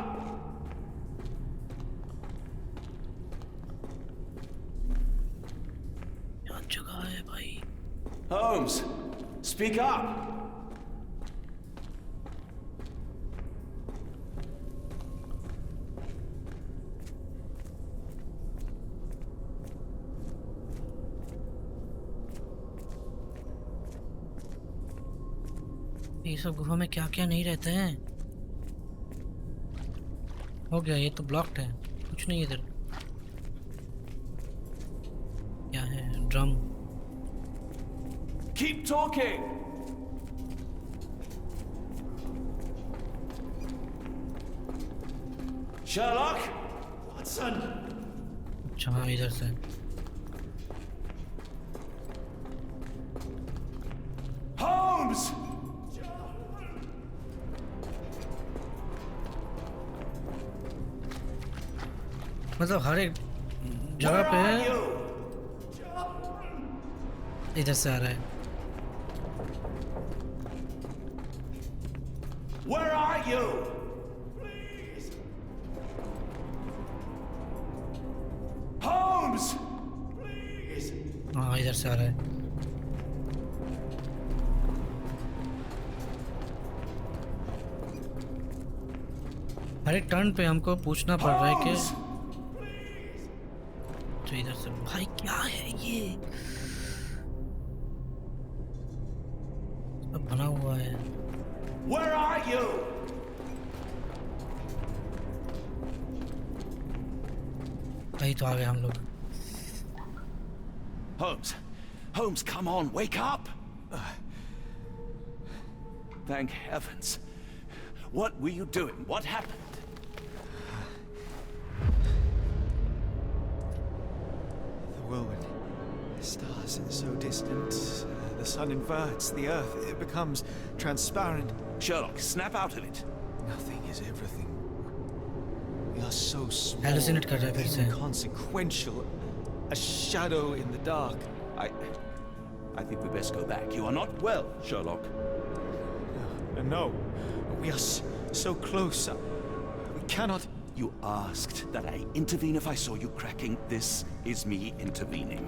क्या जगह है भाई? Holmes! Speak up! ये सब गुफा में क्या क्या नहीं रहते हैं? हो गया, ये तो ब्लॉक्ड है, कुछ नहीं इधर। क्या है? Drum. Keep talking! Sherlock? Watson! अच्छा हाँ इधर से। Holmes! मतलब हर एक जगह पे है। इधर से आ रहा है। Where are you? Holmes! हाँ इधर से आ रहा है। हर एक टर्न पे हमको पूछना पड़ रहा है कि तो इधर से भाई क्या है ये? सब बना हुआ है। Where are you? कहीं तो आ गए हम लोग। Holmes! Holmes, come on, wake up! Thank heavens. What were you doing? What happened? The whirlwind. Stars so distant. The sun inverts the earth. It becomes transparent. Sherlock, snap out of it. Nothing is everything. We are so small, Hallucinate कर रहा है फिर से। inconsequential. A shadow in the dark. I think we best go back. You are not well, Sherlock. No, we are so close. We cannot. You asked that I intervene if I saw you cracking. This is me intervening.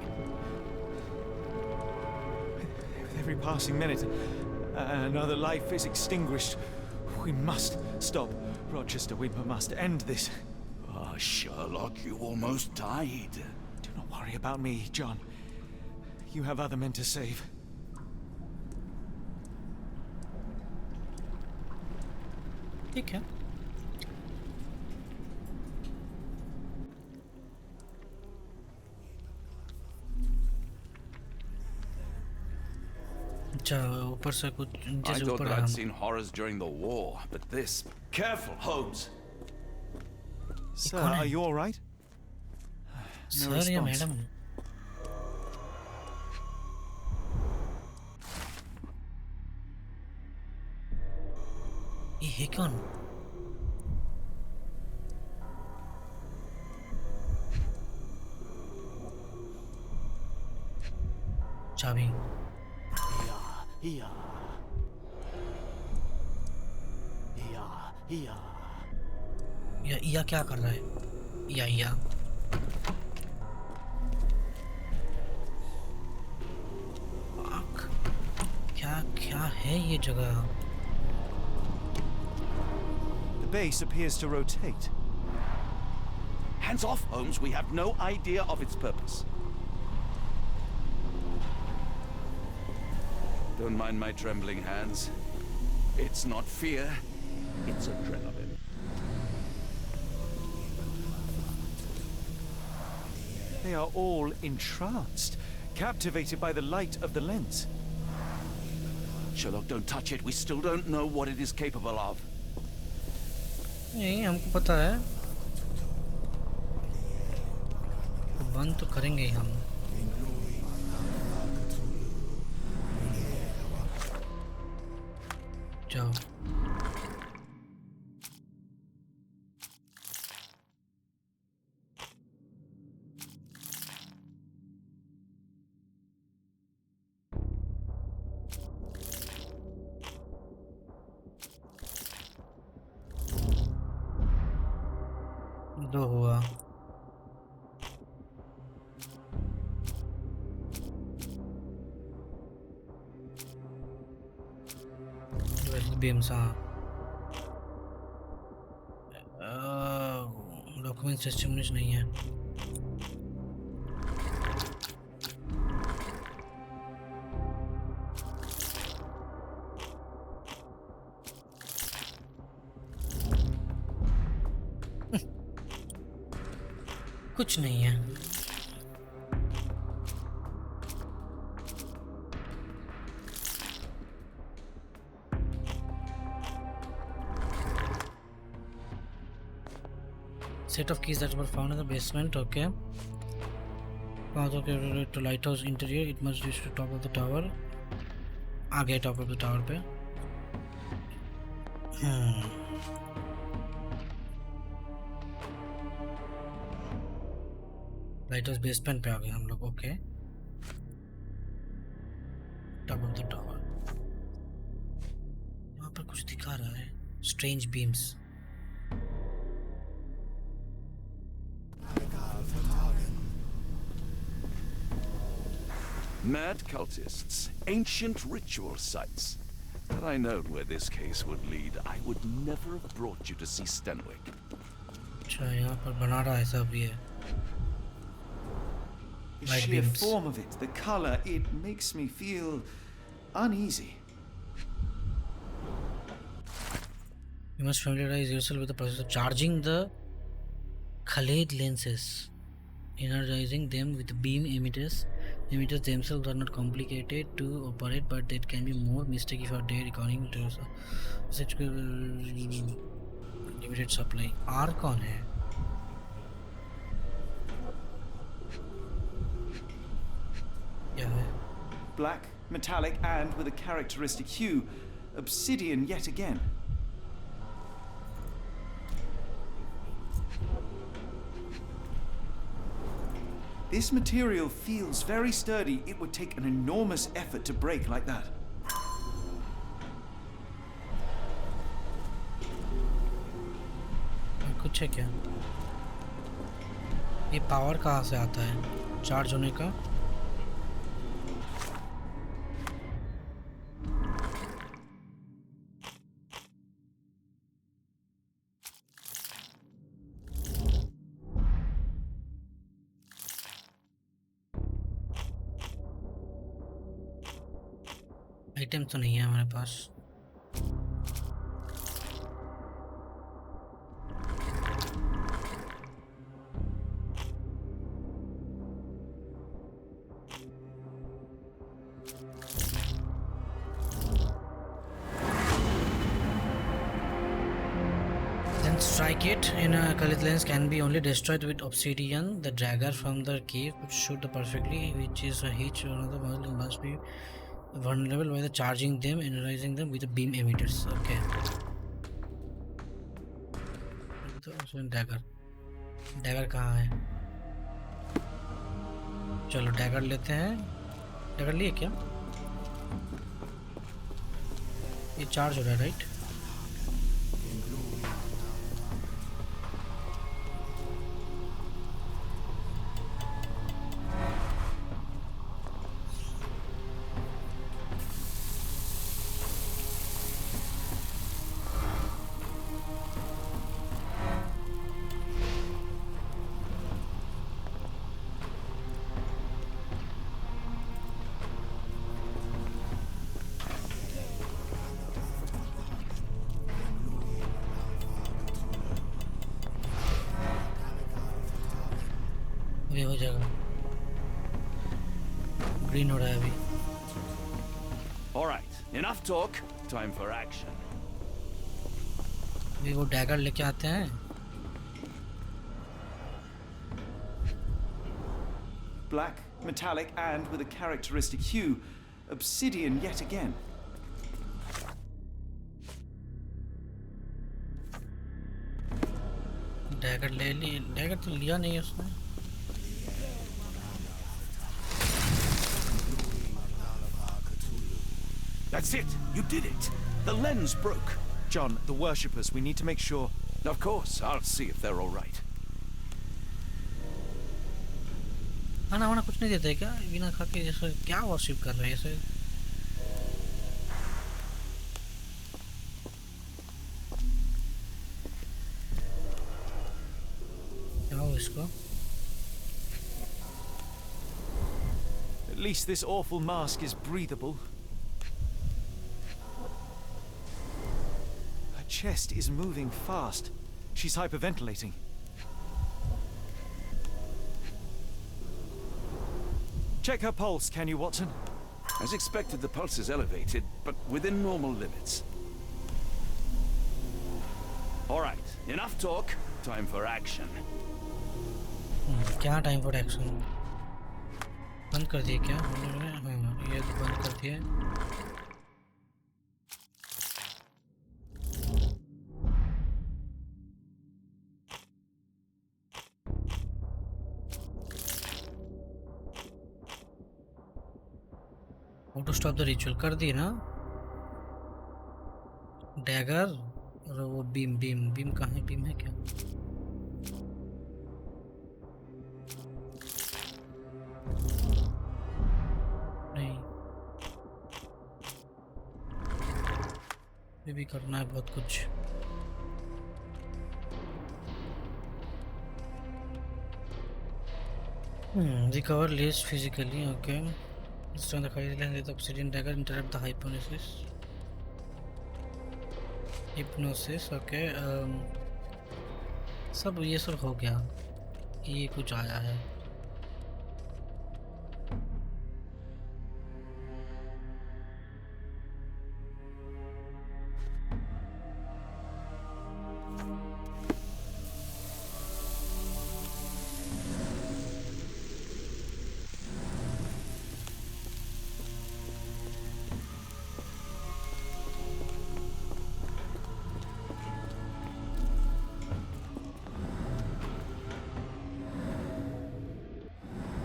With every passing minute, another life is extinguished. We must stop Rochester. We must end this. Ah, Sherlock, you almost died. Do not worry about me, John. You have other men to save. ठीक है। अच्छा ऊपर से कुछ I जैसे thought ऊपर that हम I'd seen horrors during the war, but this... Careful, Holmes! Sir, कौन है? are you all right? No sir या response. मैडम? ये है कौन? चाबी। Here. Here. या क्या कर रहा है? या क्या है ये जगह? The base appears to rotate. Hands off, Holmes. We have no idea of its purpose. Don't mind my trembling hands. It's not fear, it's adrenaline. They are all entranced, captivated by the light of the lens. Sherlock, don't touch it. We still don't know what it is capable of. नहीं हमको पता है, तो बंद तो करेंगे ही हम। जाओ। दो हुआ। बीम्स हाँ। डॉक्यूमेंट सिस्टम नहीं है। कुछ नहीं है। Set of keys that were found in the basement. Okay. Path okay to lighthouse interior. It must reach to top of the tower. आ गए top of the tower पे। लाइटहाउस बेसमेंट पे आ गए हम लोग। Okay top of the tower. यहाँ पर कुछ दिखा रहा है, strange beams. Mad cultists, ancient ritual sites. Had I known where this case would lead, I would never have brought you to see Stenwick. अच्छा यहाँ पर बना रहा है सब ये। The Light sheer beams. form of it, the color, it makes me feel uneasy. You must familiarize yourself with the process of charging the Khaled lenses, energizing them with beam emitters. Emitters themselves are not complicated to operate, but they can be more mystic if you are there according to such limited supply. R कौन है? क्या है? Black, metallic, and with a characteristic hue. Obsidian yet again. This material feels very sturdy. It would take an enormous effort to break like that. कुछ है क्या? ये power कहाँ से आता है चार्ज होने का? आइटम तो नहीं है हमारे पास। and strike it in a colored lens can be only destroyed with obsidian. The dagger from the cave could shoot perfectly, which is a hitch. Another model must be vulnerable by the charging them, energizing them with the beam emitters. Okay. तो dagger कहाँ है? चलो dagger लेते हैं. Dagger लिए क्या? ये charge हो रहा है राइट? अभी हो जाएगा. ग्रीन हो रहा है अभी. All right, enough talk. Time for action. अभी वो डैगर लेके आते हैं. Black, metallic, and with a characteristic hue. Obsidian yet again. Dagger ले ली. डैगर तो लिया नहीं है उसने. That's it. You did it. The lens broke. John, the worshippers, we need to make sure. Of course, I'll see if they're all right. खाना वाना कुछ नहीं देते क्या? बिना खा के जैसे क्या वर्शिप कर रहे हैं ऐसे? क्या हो इसको? At least this awful mask is breathable. Her chest is moving fast. She's hyperventilating. Check her pulse, can you, Watson? As expected, the pulse is elevated, but within normal limits. All right, enough talk. Time for action. क्या time for action? बंद कर दिए क्या? हाँ, ये तो बंद कर दिए. How to stop the ritual कर दिए ना? डैगर और वो बीम कहाँ है? बीम है क्या? नहीं. ये भी करना है बहुत कुछ. Recover least physically. Okay. Let's turn the crazy lens with obsidian dagger. Interrupt the hypnosis. Okay. सब ये सब हो गया. ये कुछ आया है.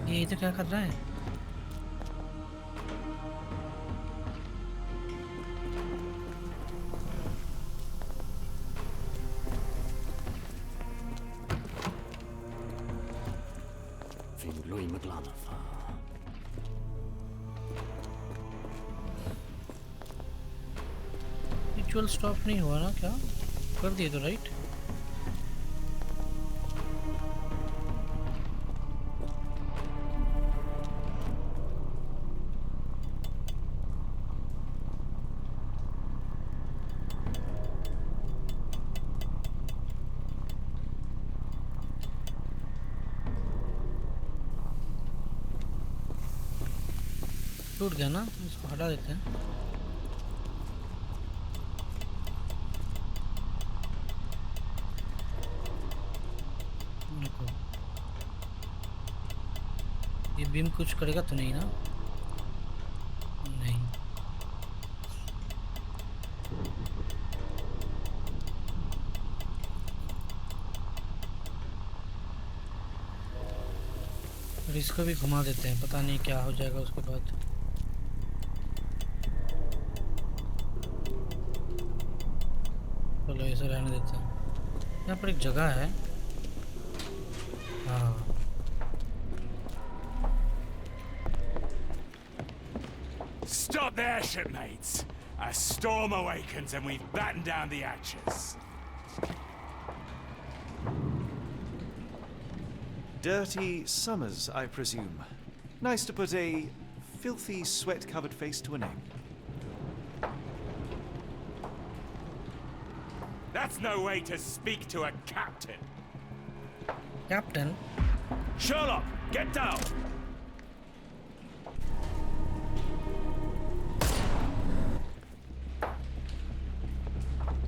ये इधर क्या कर रहा है? रिचुअल स्टॉप नहीं हुआ ना? क्या कर दिए तो राइट? टूट गया ना? इसको हटा देते हैं. बीम कुछ करेगा तो नहीं ना? नहीं। और इसको भी घुमा देते हैं, पता नहीं क्या हो जाएगा उसके बाद। चलो ऐसे रहने देते हैं। यहाँ पर एक जगह है। हाँ Stop there, shipmates. A storm awakens and we've battened down the hatches. Dirty Summers, I presume. Nice to put a filthy, sweat-covered face to a name. That's no way to speak to a captain. Captain. Sherlock, get down!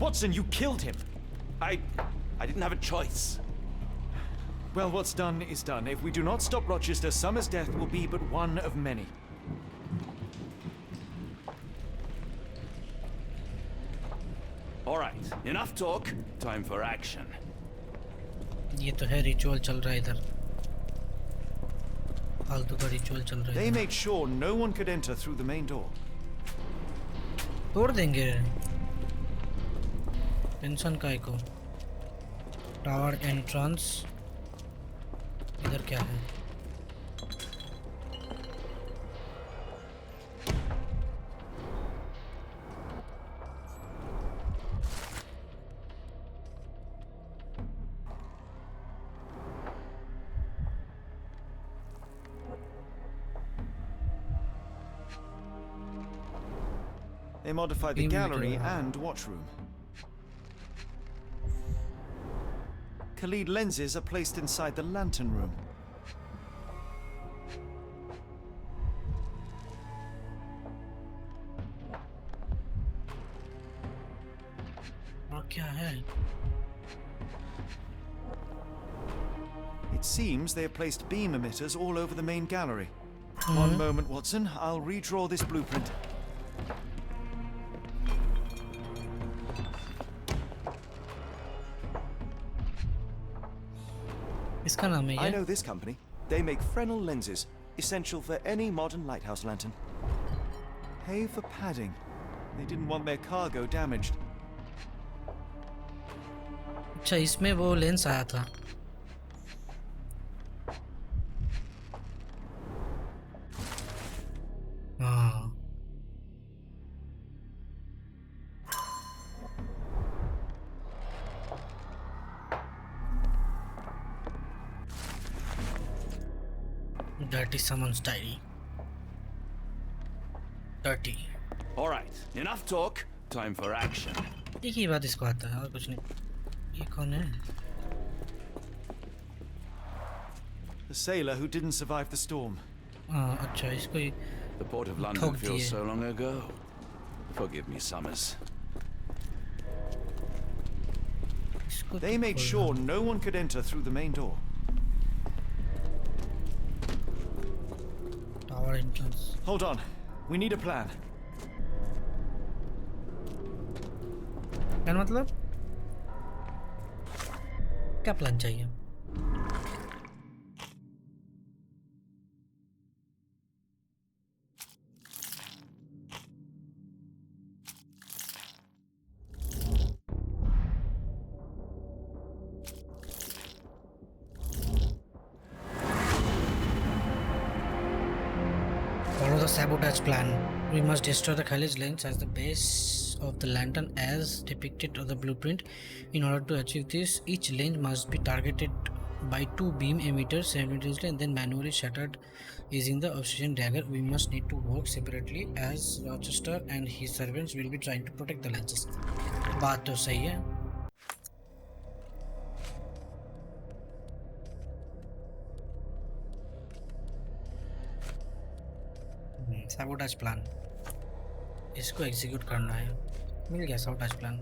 Watson, you killed him! I didn't have a choice. Well, what's done is done. If we do not stop Rochester, Summers' death will be but one of many. All right, enough talk. Time for action. ये तो है ritual चल रहा है इधर, फालतू का ritual चल रहा है। They made sure no one could enter through the main door. तोड़ देंगे, टेंशन का को। टावर एंट्रेंस इधर क्या है? They modified the gallery and watchroom. Khalid lenses are placed inside the lantern room. और क्या है? It seems they have placed beam emitters all over the main gallery. One moment, Watson. I'll redraw this blueprint. इसका नाम है I ये? know this company. They make Fresnel lenses, essential for any modern lighthouse lantern. Pay for padding. They didn't want their cargo damaged. अच्छा, इसमें वो lens आया था। हाँ Dirty Summons Diary. Dirty. All right, enough talk. Time for action. एक ही बात इसको आता है और कुछ नहीं। ये कौन है? The sailor who didn't survive the storm. हाँ अच्छा, इसको ही The port of London ठोक feels दिए। so long ago. Forgive me, Summers. इसको They made sure no one could enter through the main door. Tower entrance. Hold on. We need a plan. क्या मतलब? क्या plan चाहिए? Follow the sabotage plan. We must destroy the Khalid's lens as the base of the lantern as depicted on the blueprint. In order to achieve this, each lens must be targeted by 2 beam emitters simultaneously and then manually shattered using the obsidian dagger. We must need to work separately as Rochester and his servants will be trying to protect the lenses. बात तो सही है। sabotage plan, इसको execute करना है। मिल गया sabotage plan.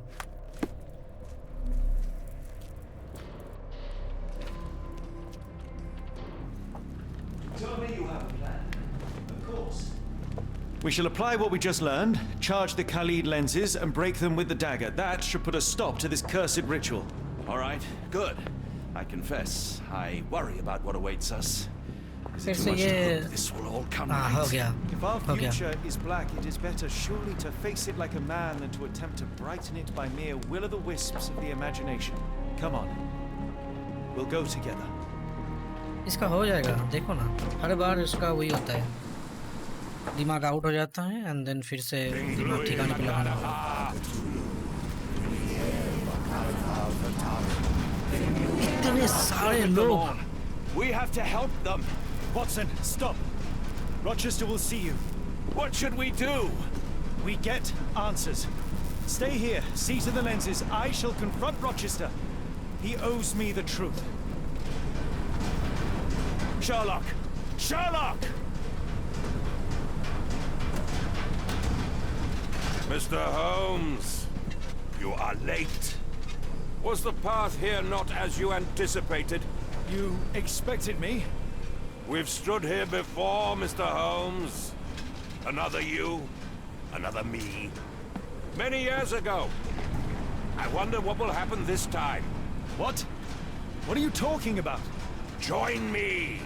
Tell me you have a plan. We shall apply what we just learned, charge the Khalid lenses, and break them with the dagger. That should put a stop to this cursed ritual. All right, good. I confess, I worry about what awaits us. Is it too much to hope this will all come हाँ हो right? गया If our हो गया future is black, it is better surely to face it like a man than to attempt to brighten it by mere will-o'-the-wisps of the imagination. Come on. We'll go together. इसका हो जाएगा देखो ना हर बार इसका वही होता है दिमाग आउट हो जाता है एंड देन फिर से दिमाग ठिकाने पे लगाना होगा इतने सारे लोग We have to help them. Watson, stop. Rochester will see you. What should we do? We get answers. Stay here, see to the lenses. I shall confront Rochester. He owes me the truth. Sherlock! Sherlock! Mr. Holmes, you are late. Was the path here not as you anticipated? You expected me? We've stood here before, Mr. Holmes. Another you, another me. Many years ago. I wonder what will happen this time. What? What are you talking about? Join me.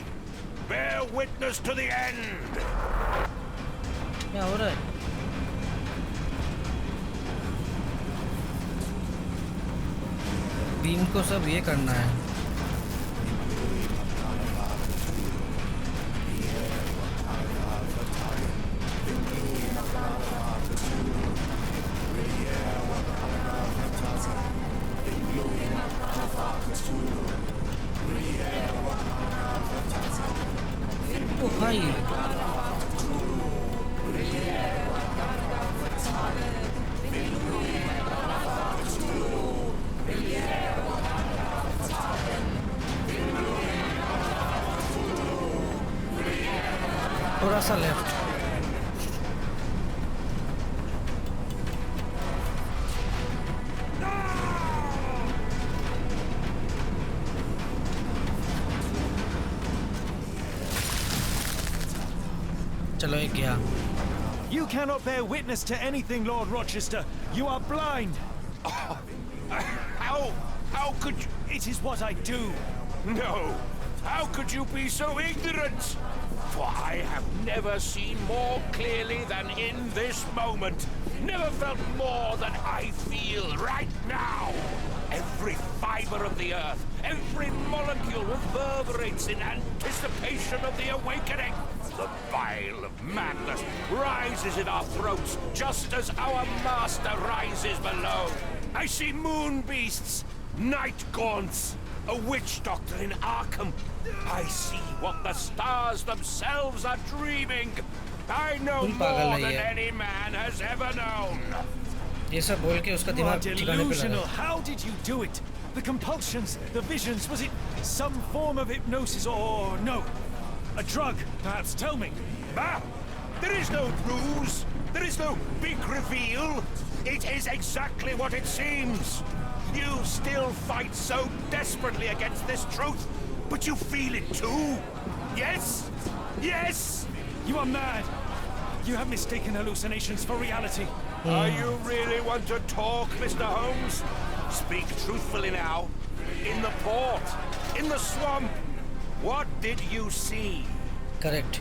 Bear witness to the end. क्या हो रहा है beam को सब ये करना है ओ भाई थोड़ा सा लेफ्ट चलो एक गया You cannot bear witness to anything, Lord Rochester. You are blind. How could you? It is what I do. No. How could you be so ignorant? For I have never seen more clearly than in this moment. Never felt more than I feel right now. Every fiber of the earth, every molecule reverberates in anticipation of the awakening. The bile of madness rises in our throats just as our master rises below. I see moon beasts, night gaunts, a witch doctor in Arkham. I see what the stars themselves are dreaming. I know more than any man has ever known. ये सब बोल के उसका You are दिमाग ठिकाने पे delusional. लगा How did you do it? The compulsions, the visions, was it some form of hypnosis or no? A drug, perhaps, tell me. Bah! There is no ruse. There is no big reveal. It is exactly what it seems. You still fight so desperately against this truth, but you feel it too. Yes? Yes? You are mad. You have mistaken hallucinations for reality. Are you really want to talk, Mr. Holmes? Speak truthfully now. In the port, in the swamp, what did you see? Correct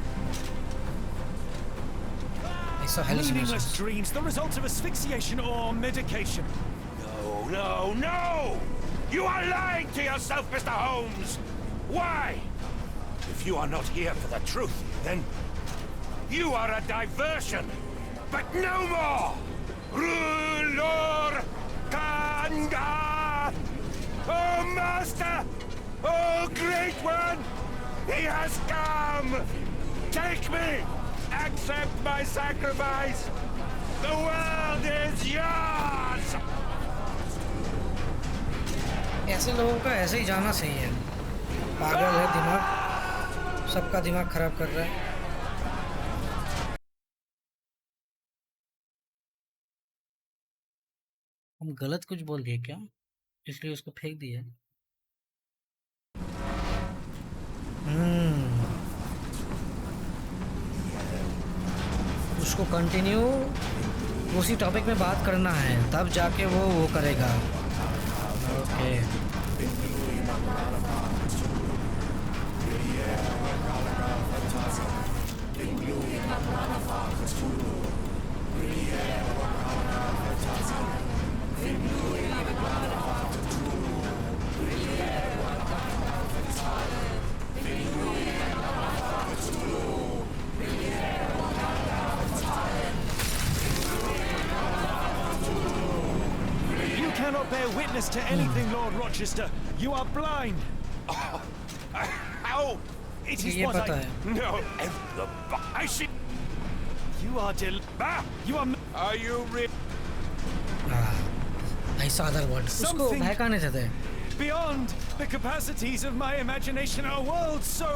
ऐसा Meaningless hallucinations dreams, the result of asphyxiation or medication. No, no, no! You are lying to yourself, Mr. Holmes! Why? If you are not here for the truth, then you are a diversion. But no more! Rulor Kanga! Oh, Master! Oh, Great One! He has come! Take me! Accept my sacrifice! The world is yours! ऐसे लोगों का ऐसे ही जाना सही है पागल है दिमाग सबका दिमाग खराब कर रहा है हम गलत कुछ बोल दिए क्या इसलिए उसको फेंक दिया उसको कंटिन्यू उसी टॉपिक में बात करना है, तब जाके वो करेगा। Okay You cannot bear witness to anything, Lord Rochester. You are blind. How? It is ये what पता I... है। No, I see. You are You are... Are you I saw that word। उसको Something- बहकाने थे beyond the capacities of my imagination. A world so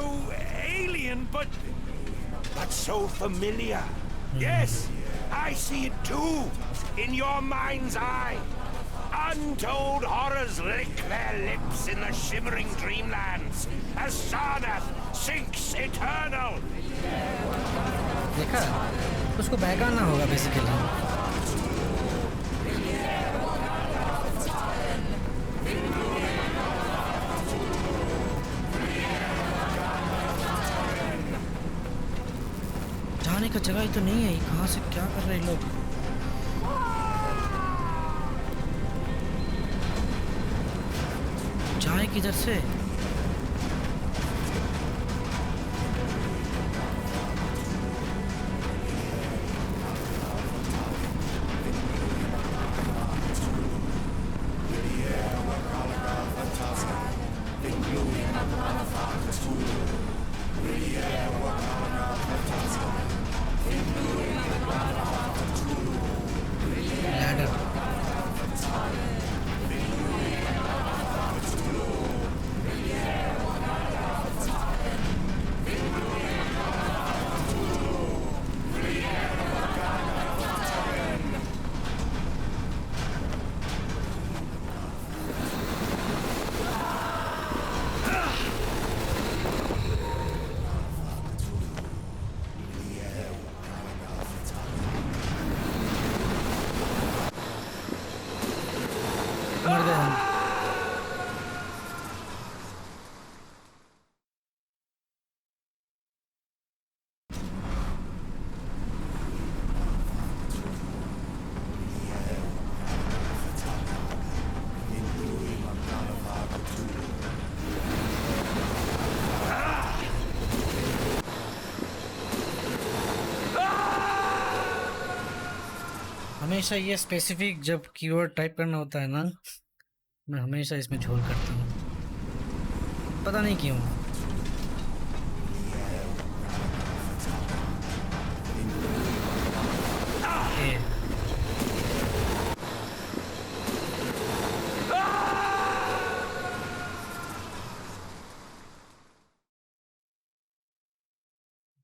alien, but so familiar? Yes, I see it too. In your mind's eye. Untold horrors lick their lips in the shimmering dreamlands as Sarnath sinks eternal. देखा, उसको बहकाना होगा basically. जाने का जगह ही तो नहीं है, कहाँ से क्या कर रहे हैं लोग। जाए किधर से? लैडर। मर गए हम। हमेशा ये स्पेसिफिक जब कीवर्ड टाइप करना होता है ना, मैं हमेशा इसमें झोल करता हूँ, पता नहीं क्यों। ए,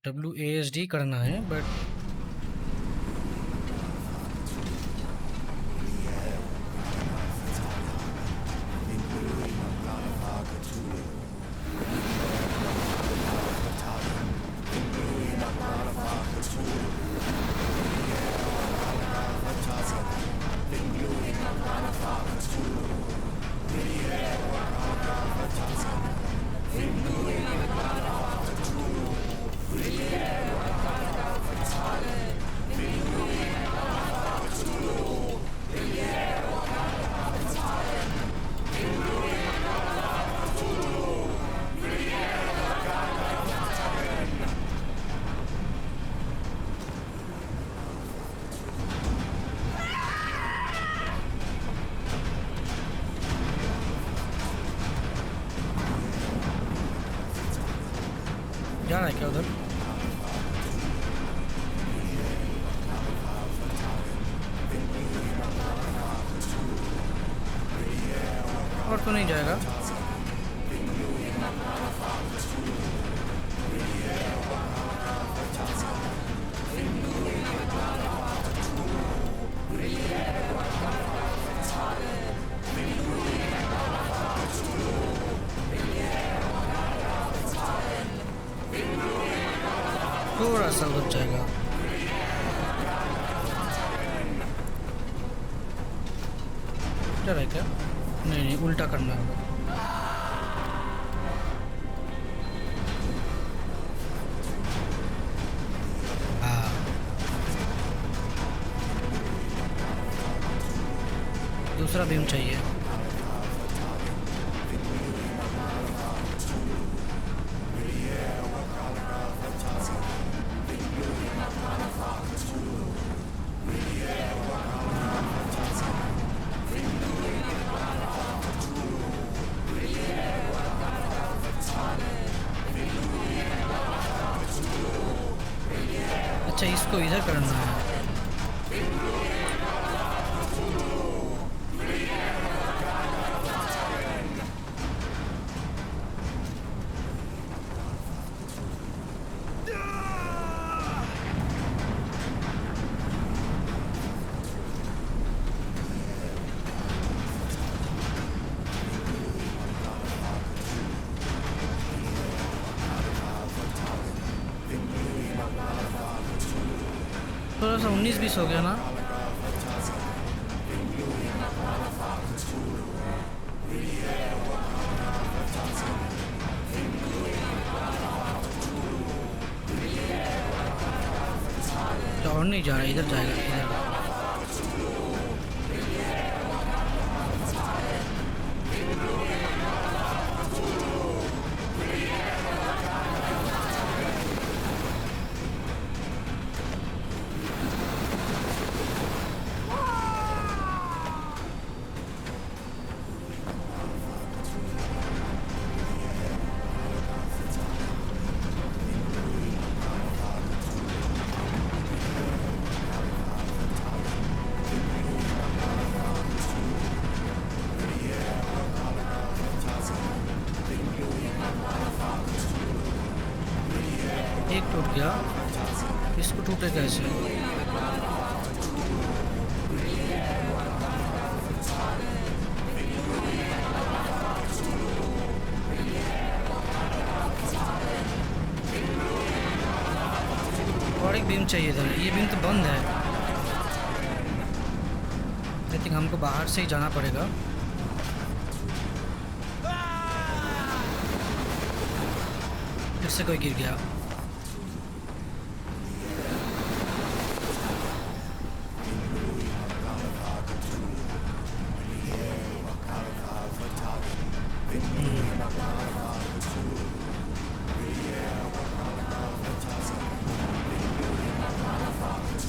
WASD करना है बट जाना है क्या उधर? और तो नहीं जाएगा। थोड़ा सा उधर जाएगा। इधर है क्या? नहीं नहीं, उल्टा करना है। हाँ, दूसरा बीम चाहिए। अच्छा, इसको इधर करना है। थोड़ा सा 19-20 हो गया ना। तो और नहीं जा रहा, इधर जाएगा, इधर। एक टूट गया, इसको टूटे कैसे? और एक बीम चाहिए था। ये बीम तो बंद है। आई थिंक हमको बाहर से ही जाना पड़ेगा। फिर से कोई गिर गया।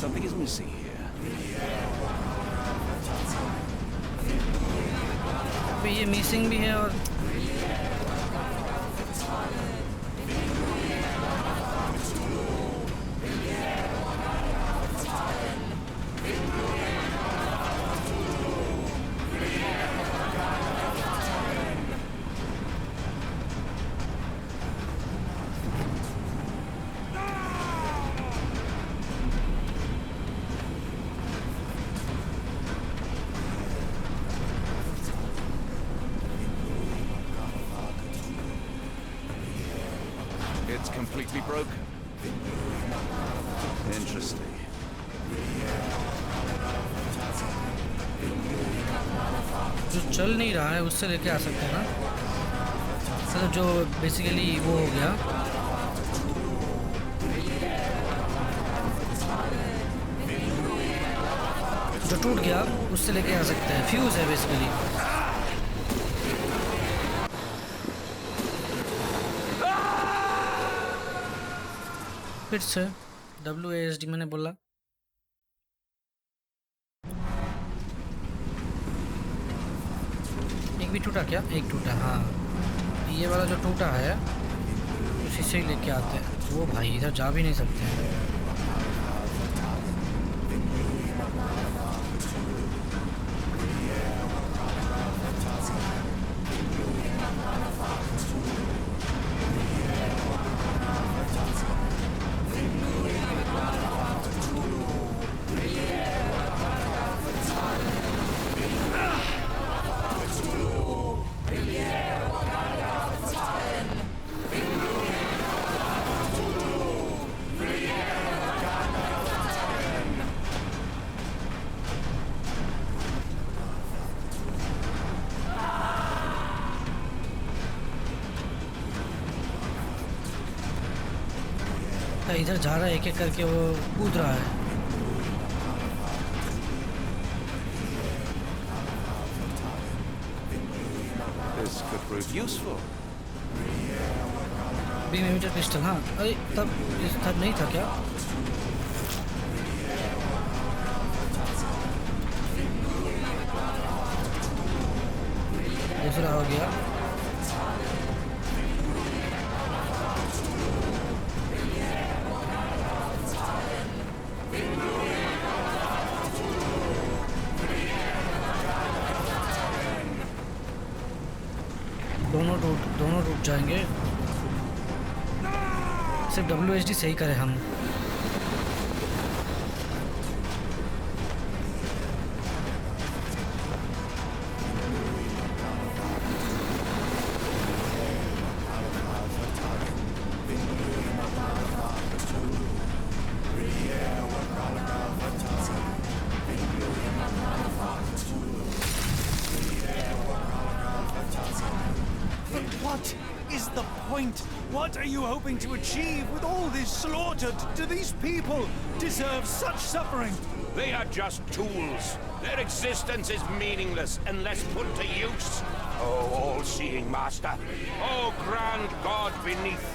Something is missing here. अभी ये मिसिंग भी है और It's completely broken. Interesting. जो चल नहीं रहा है उससे लेके आ सकते हैं ना। मतलब जो बेसिकली वो हो गया। जो टूट गया उससे लेके आ सकते हैं। फ्यूज है बेसिकली। फिर से WASD मैंने बोला। एक भी टूटा क्या? एक टूटा, हाँ। ये वाला जो टूटा है उसी से ही लेके आते हैं। वो भाई इधर जा भी नहीं सकते हैं। इधर जा रहा है, एक एक करके वो कूद रहा है। This could prove useful. Beam emitter pistol, हाँ। अरे तब नहीं था क्या? दूसरा हो गया। दोनों रूट जाएंगे। सिर्फ WSD सही करें हम। What is the point? What are you hoping to achieve with all this slaughter? Do these people deserve such suffering? They are just tools. Their existence is meaningless unless put to use. Oh, all-seeing master. Oh, grand God beneath.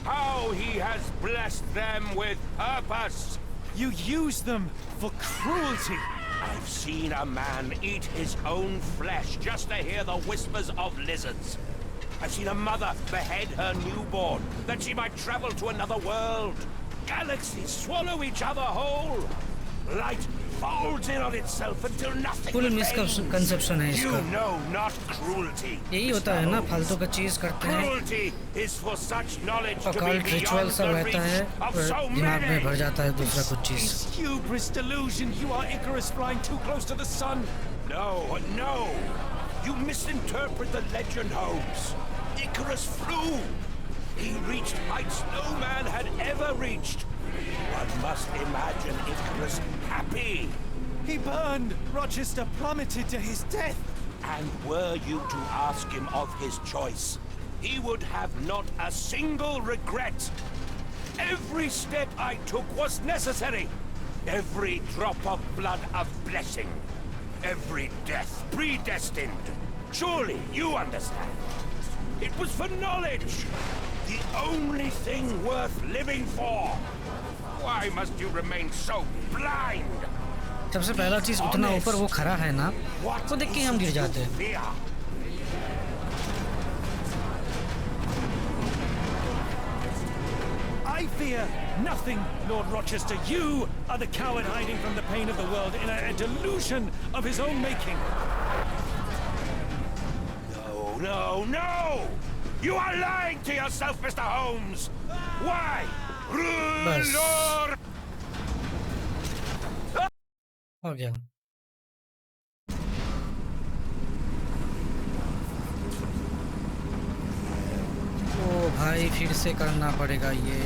How he has blessed them with purpose. You use them for cruelty. I've seen a man eat his own flesh just to hear the whispers of lizards. I've seen a mother behead her newborn, that she might travel to another world. Galaxies swallow each other whole. Light folds in on itself until nothing full remains. Misconception है You इसका। know not cruelty. यही होता है ना, फालतू का चीज करते हैं, Cruelty is for such knowledge to be occult ritual beyond सब the रहता है, reach of पर so दिमाग में भर many. जाता है दूसरा कुछ चीज। This hubris delusion. You are Icarus flying too close to the sun. No, no. You misinterpret the legend, Holmes. Icarus flew. He reached heights no man had ever reached. One must imagine Icarus happy. He burned. Rochester plummeted to his death. And were you to ask him of his choice, he would have not a single regret. Every step I took was necessary. Every drop of blood a blessing. Every death predestined. Surely you understand. It was for knowledge. The only thing worth living for. Why must you remain so blind? सबसे पहला चीज उतना ऊपर वो खड़ा है ना, वो देख के हम गिर जाते हैं। Fear. I fear nothing, Lord Rochester. You are the coward hiding from the pain of the world in a delusion of his own making. No, no, no! You are lying to yourself, Mr. Holmes! Why? बस Ruler! हो गया। ओ भाई, फिर से करना पड़ेगा ये।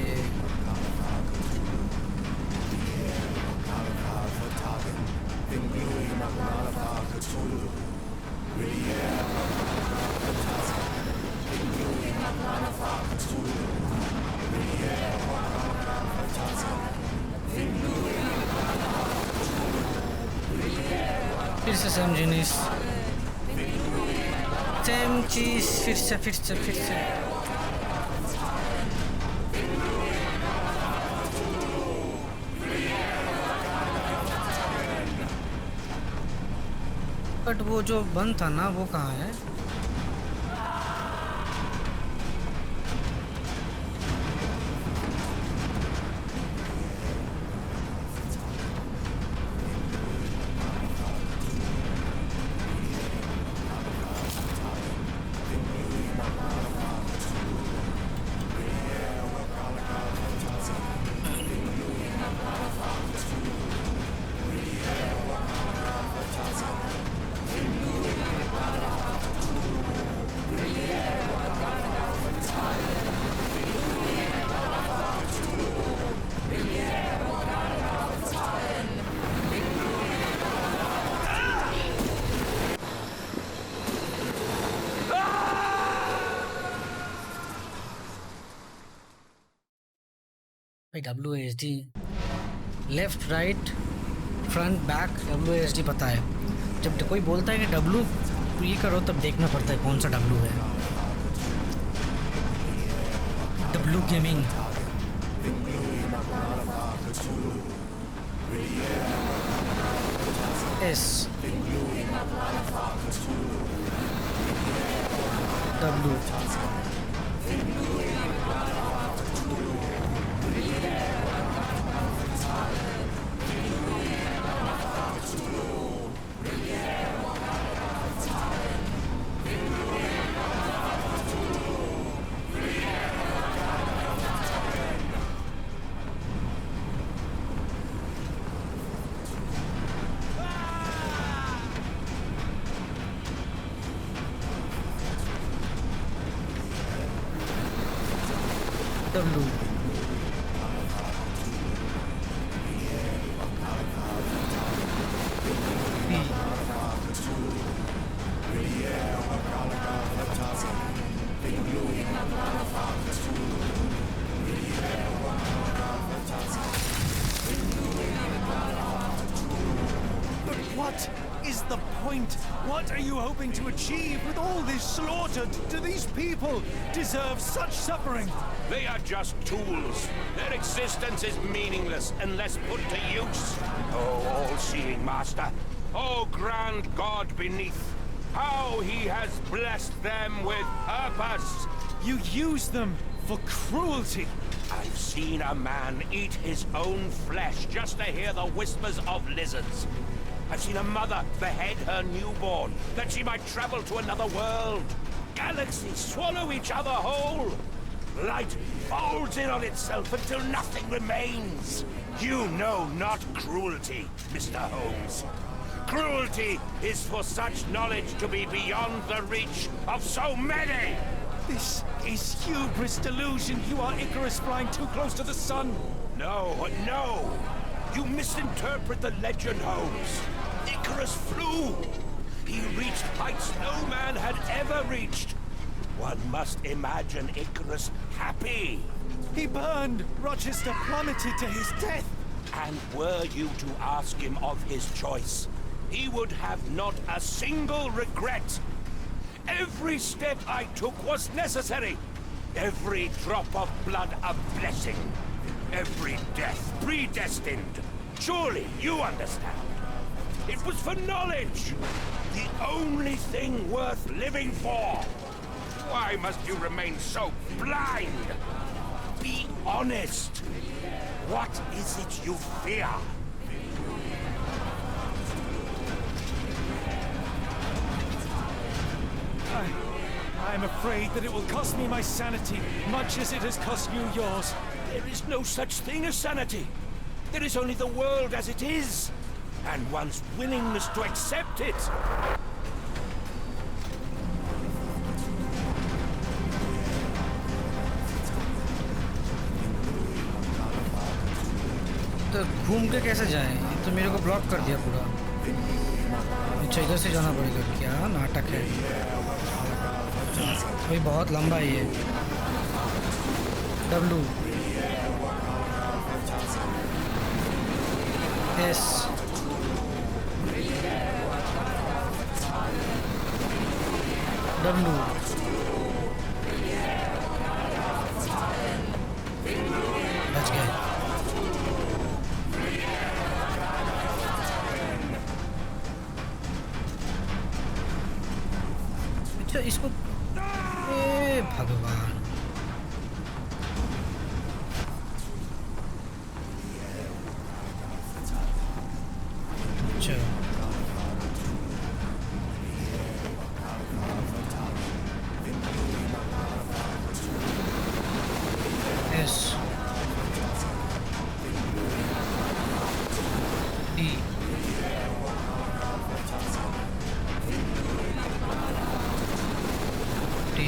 फिर से सेम जिनिस, सेम चीज, फिर से। बट वो जो बंद था ना, वो कहाँ है? भाई WASD left right front back WASD पता है। जब कोई बोलता है कि W ये करो तब देखना पड़ता है कौन सा W है। W gaming S W W What is the point? What are you hoping to achieve with all this slaughter? Do these people deserve such suffering? They are just tools. Their existence is meaningless unless put to use. Oh, all-seeing master. Oh, grand God beneath. How he has blessed them with purpose. You use them for cruelty. I've seen a man eat his own flesh just to hear the whispers of lizards. I've seen a mother behead her newborn that she might travel to another world. Galaxies swallow each other whole. Light folds in on itself until nothing remains. You know not cruelty, Mr. Holmes. Cruelty is for such knowledge to be beyond the reach of so many. This is hubris delusion. You are Icarus flying too close to the sun. No, no. You misinterpret the legend, Holmes. Icarus flew. He reached heights no man had ever reached. One must imagine Icarus happy. He burned. Rochester plummeted to his death. And were you to ask him of his choice, he would have not a single regret. Every step I took was necessary. Every drop of blood a blessing. Every death predestined. Surely you understand. It was for knowledge. The only thing worth living for. Why must you remain so blind? Be honest. What is it you fear? I'm afraid that it will cost me my sanity, much as it has cost you yours. There is no such thing as sanity. There is only the world as it is, and one's willingness to accept it. तो घूम के कैसे जाएं? ये तो मेरे को block कर दिया पूरा। अच्छा इधर से जाना पड़ेगा। क्या नाटक है? अभी बहुत लंबा है ये। W S W बच गए। अच्छा इसको ए भगवान अच्छा S D T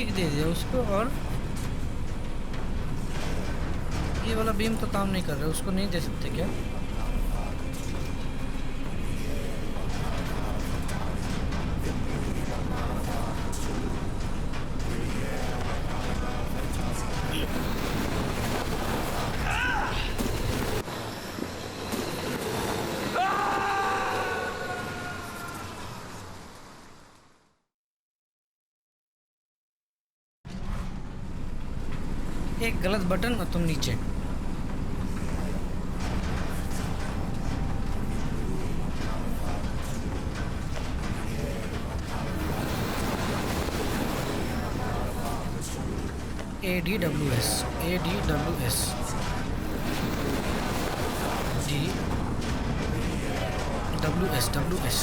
टिक दे दिया उसको, और ये वाला बीम तो काम नहीं कर रहा, उसको नहीं दे सकते क्या? एक गलत बटन और तुम नीचे। ADWS ADWS WS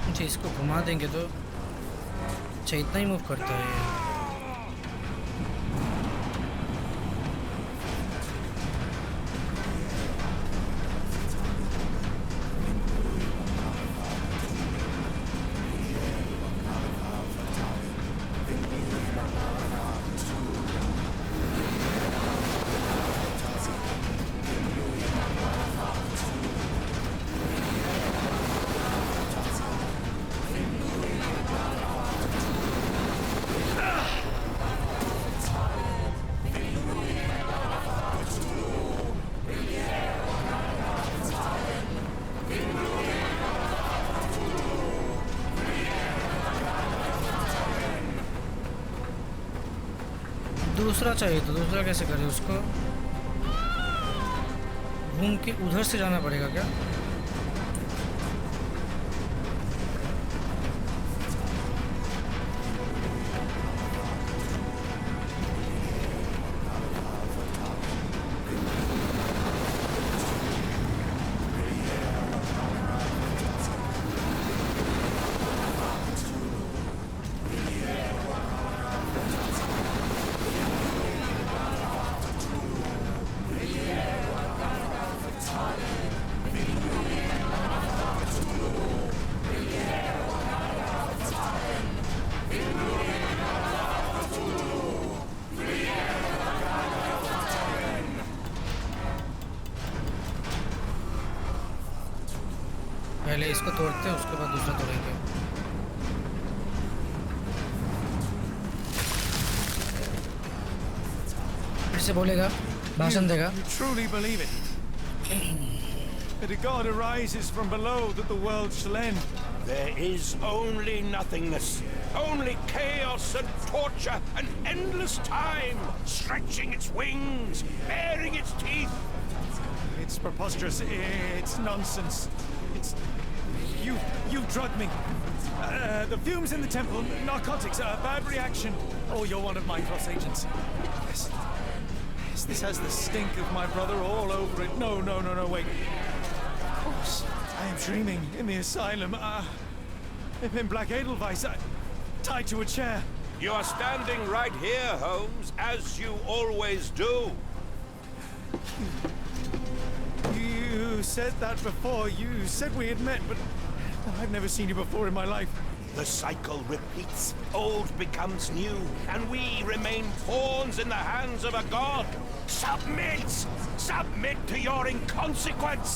अच्छा, इसको घुमा देंगे तो अच्छा इतना ही मूव करता है ये। दूसरा चाहिए तो दूसरा कैसे करें उसको? घूम के उधर से जाना पड़ेगा क्या? पहले इसको तोड़ते हैं, उसके बाद दूसरा तोड़ेंगे। फिर से बोलेगा, भाषण देगा। You truly believe it? That a god arises from below, that the world shall end. There is only nothingness, only chaos and torture and endless time, stretching its wings, baring its teeth. It's preposterous. It's nonsense. It's... You drugged me. The fumes in the temple, narcotics, a bad reaction. Oh, you're one of my cross agents. Yes. Yes, this has the stink of my brother all over it. No, wait. Of course, I am dreaming in the asylum. In Black Edelweiss, tied to a chair. You are standing right here, Holmes, as you always do. You said that before. You said we had met, but I've never seen you before in my life. The cycle repeats. Old becomes new, and we remain pawns in the hands of a god. Submit! Submit to your inconsequence!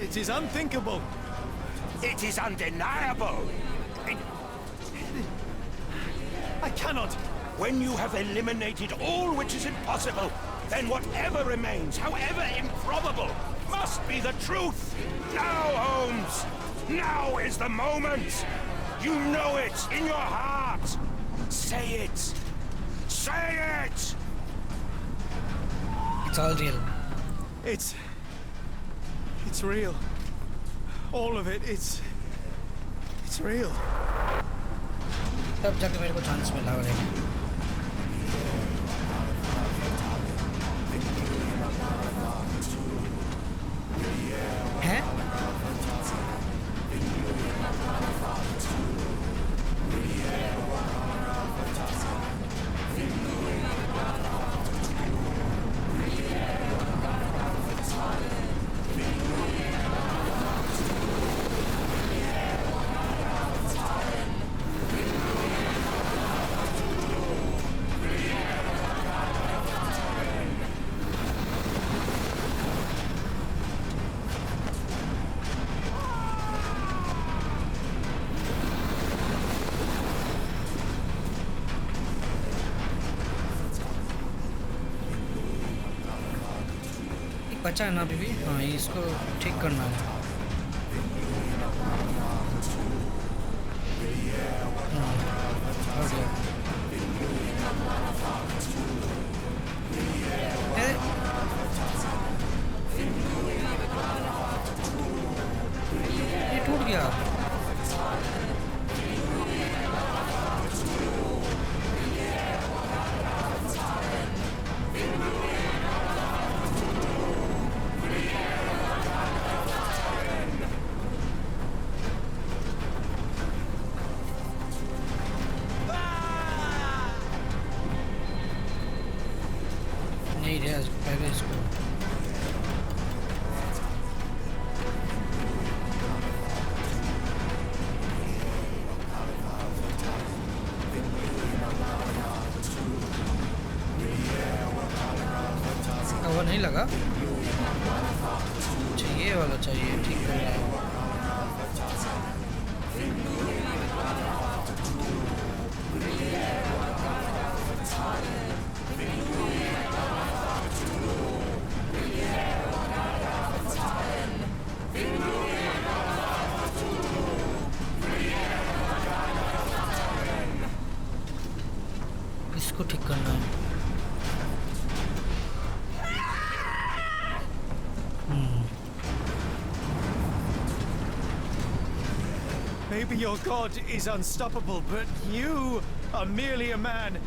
It is unthinkable. It is undeniable. I cannot. When you have eliminated all which is impossible, then whatever remains, however improbable, must be the truth. Now, Holmes, now is the moment. You know it in your heart. Say it. Say it. It's all real. It's real. All of it. It's real. तब जाके मेरे को chance मिला और हैं? बचा है ना अभी भी? हाँ, ये इसको ठीक करना है। हाँ, हो गया। ये टूट गया। नहीं रे, पहले इसको कवर नहीं लगा। अच्छा, ये वाला चाहिए, ठीक कर रहा है। इसको ठीक करना है। Maybe your god is unstoppable, but you are merely a man.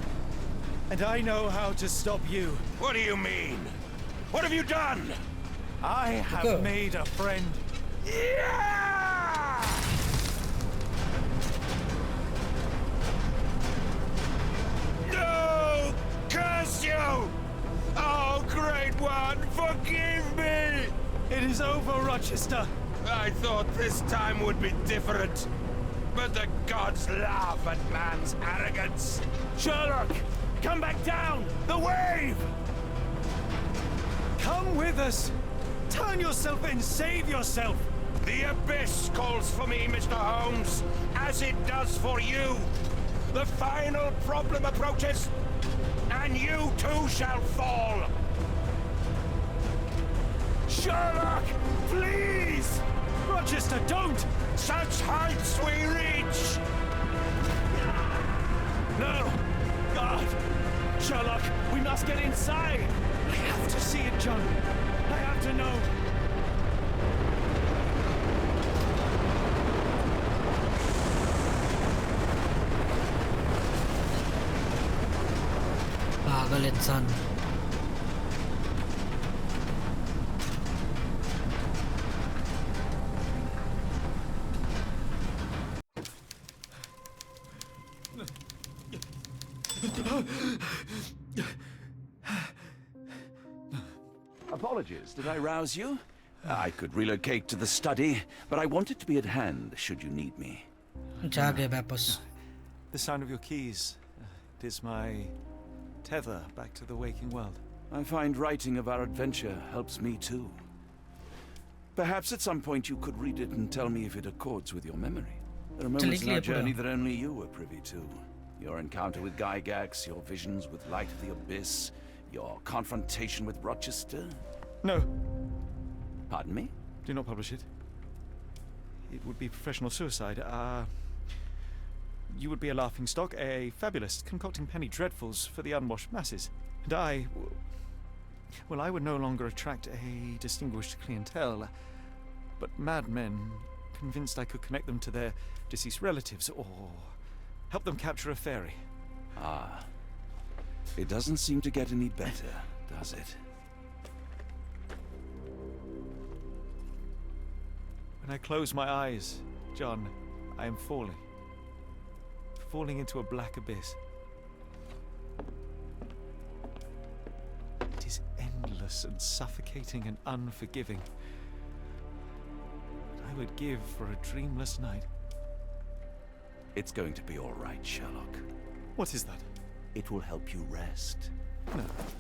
And I know how to stop you. What do you mean? What have you done? I have Okay. made a friend. Yeah! No! Curse you! Oh, great one, forgive me! It is over, Rochester. I thought this time would be different. But the gods laugh at man's arrogance. Sherlock, come back down! The wave! Come with us! Turn yourself in, save yourself! The abyss calls for me, Mr. Holmes, as it does for you. The final problem approaches, and you too shall fall. Sherlock, please! Rochester, don't! Such heights we reach! No! God! Sherlock, we must get inside! I have to see it, John. I have to know. पागल इंसान। Apologies, did I rouse you? I could relocate to the study, but I wanted to be at hand should you need me. जा गए वापस। The sound of your keys. It is my tether back to the waking world. I find writing of our adventure helps me too. Perhaps at some point you could read it and tell me if it accords with your memory. There are moments in our journey that only you were privy to. Your encounter with Gygax, your visions with Light of the Abyss, your confrontation with Rochester. No, Pardon me? do not publish it. It would be professional suicide. You would be a laughingstock, a fabulist, concocting penny dreadfuls for the unwashed masses. And I would no longer attract a distinguished clientele, but madmen convinced I could connect them to their deceased relatives or help them capture a fairy. Ah. It doesn't seem to get any better, does it? When I close my eyes, John, I am falling. Falling into a black abyss. It is endless and suffocating and unforgiving. What I would give for a dreamless night. It's going to be all right, Sherlock. What is that? It will help you rest.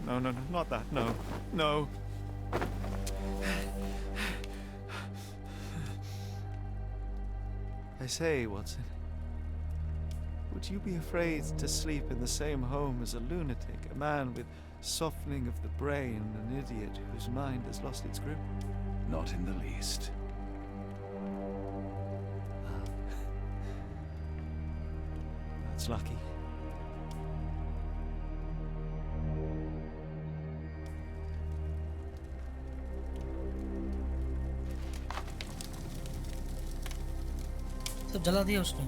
No, not that. No, no. I say, Watson, would you be afraid to sleep in the same home as a lunatic, a man with Softening of the brain, an idiot whose mind has lost its grip. Not in the least. That's lucky. सब जला दिया उसने।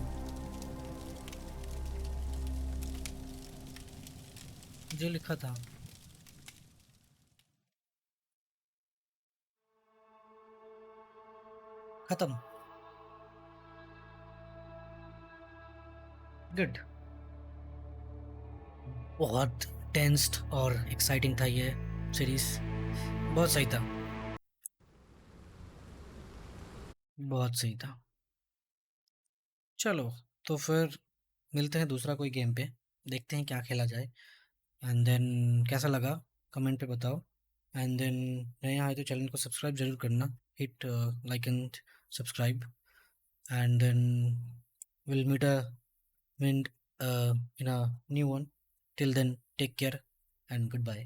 जो लिखा था। खत्म। Good. बहुत tensed और एक्साइटिंग था ये सीरीज। बहुत सही था। बहुत सही था। चलो तो फिर मिलते हैं दूसरा कोई गेम पे, देखते हैं क्या खेला जाए। एंड देन कैसा लगा कमेंट पे बताओ। एंड देन नए आए तो चैनल को सब्सक्राइब जरूर करना, hit like and subscribe. And then will meet in a new one. Till then, take care and goodbye.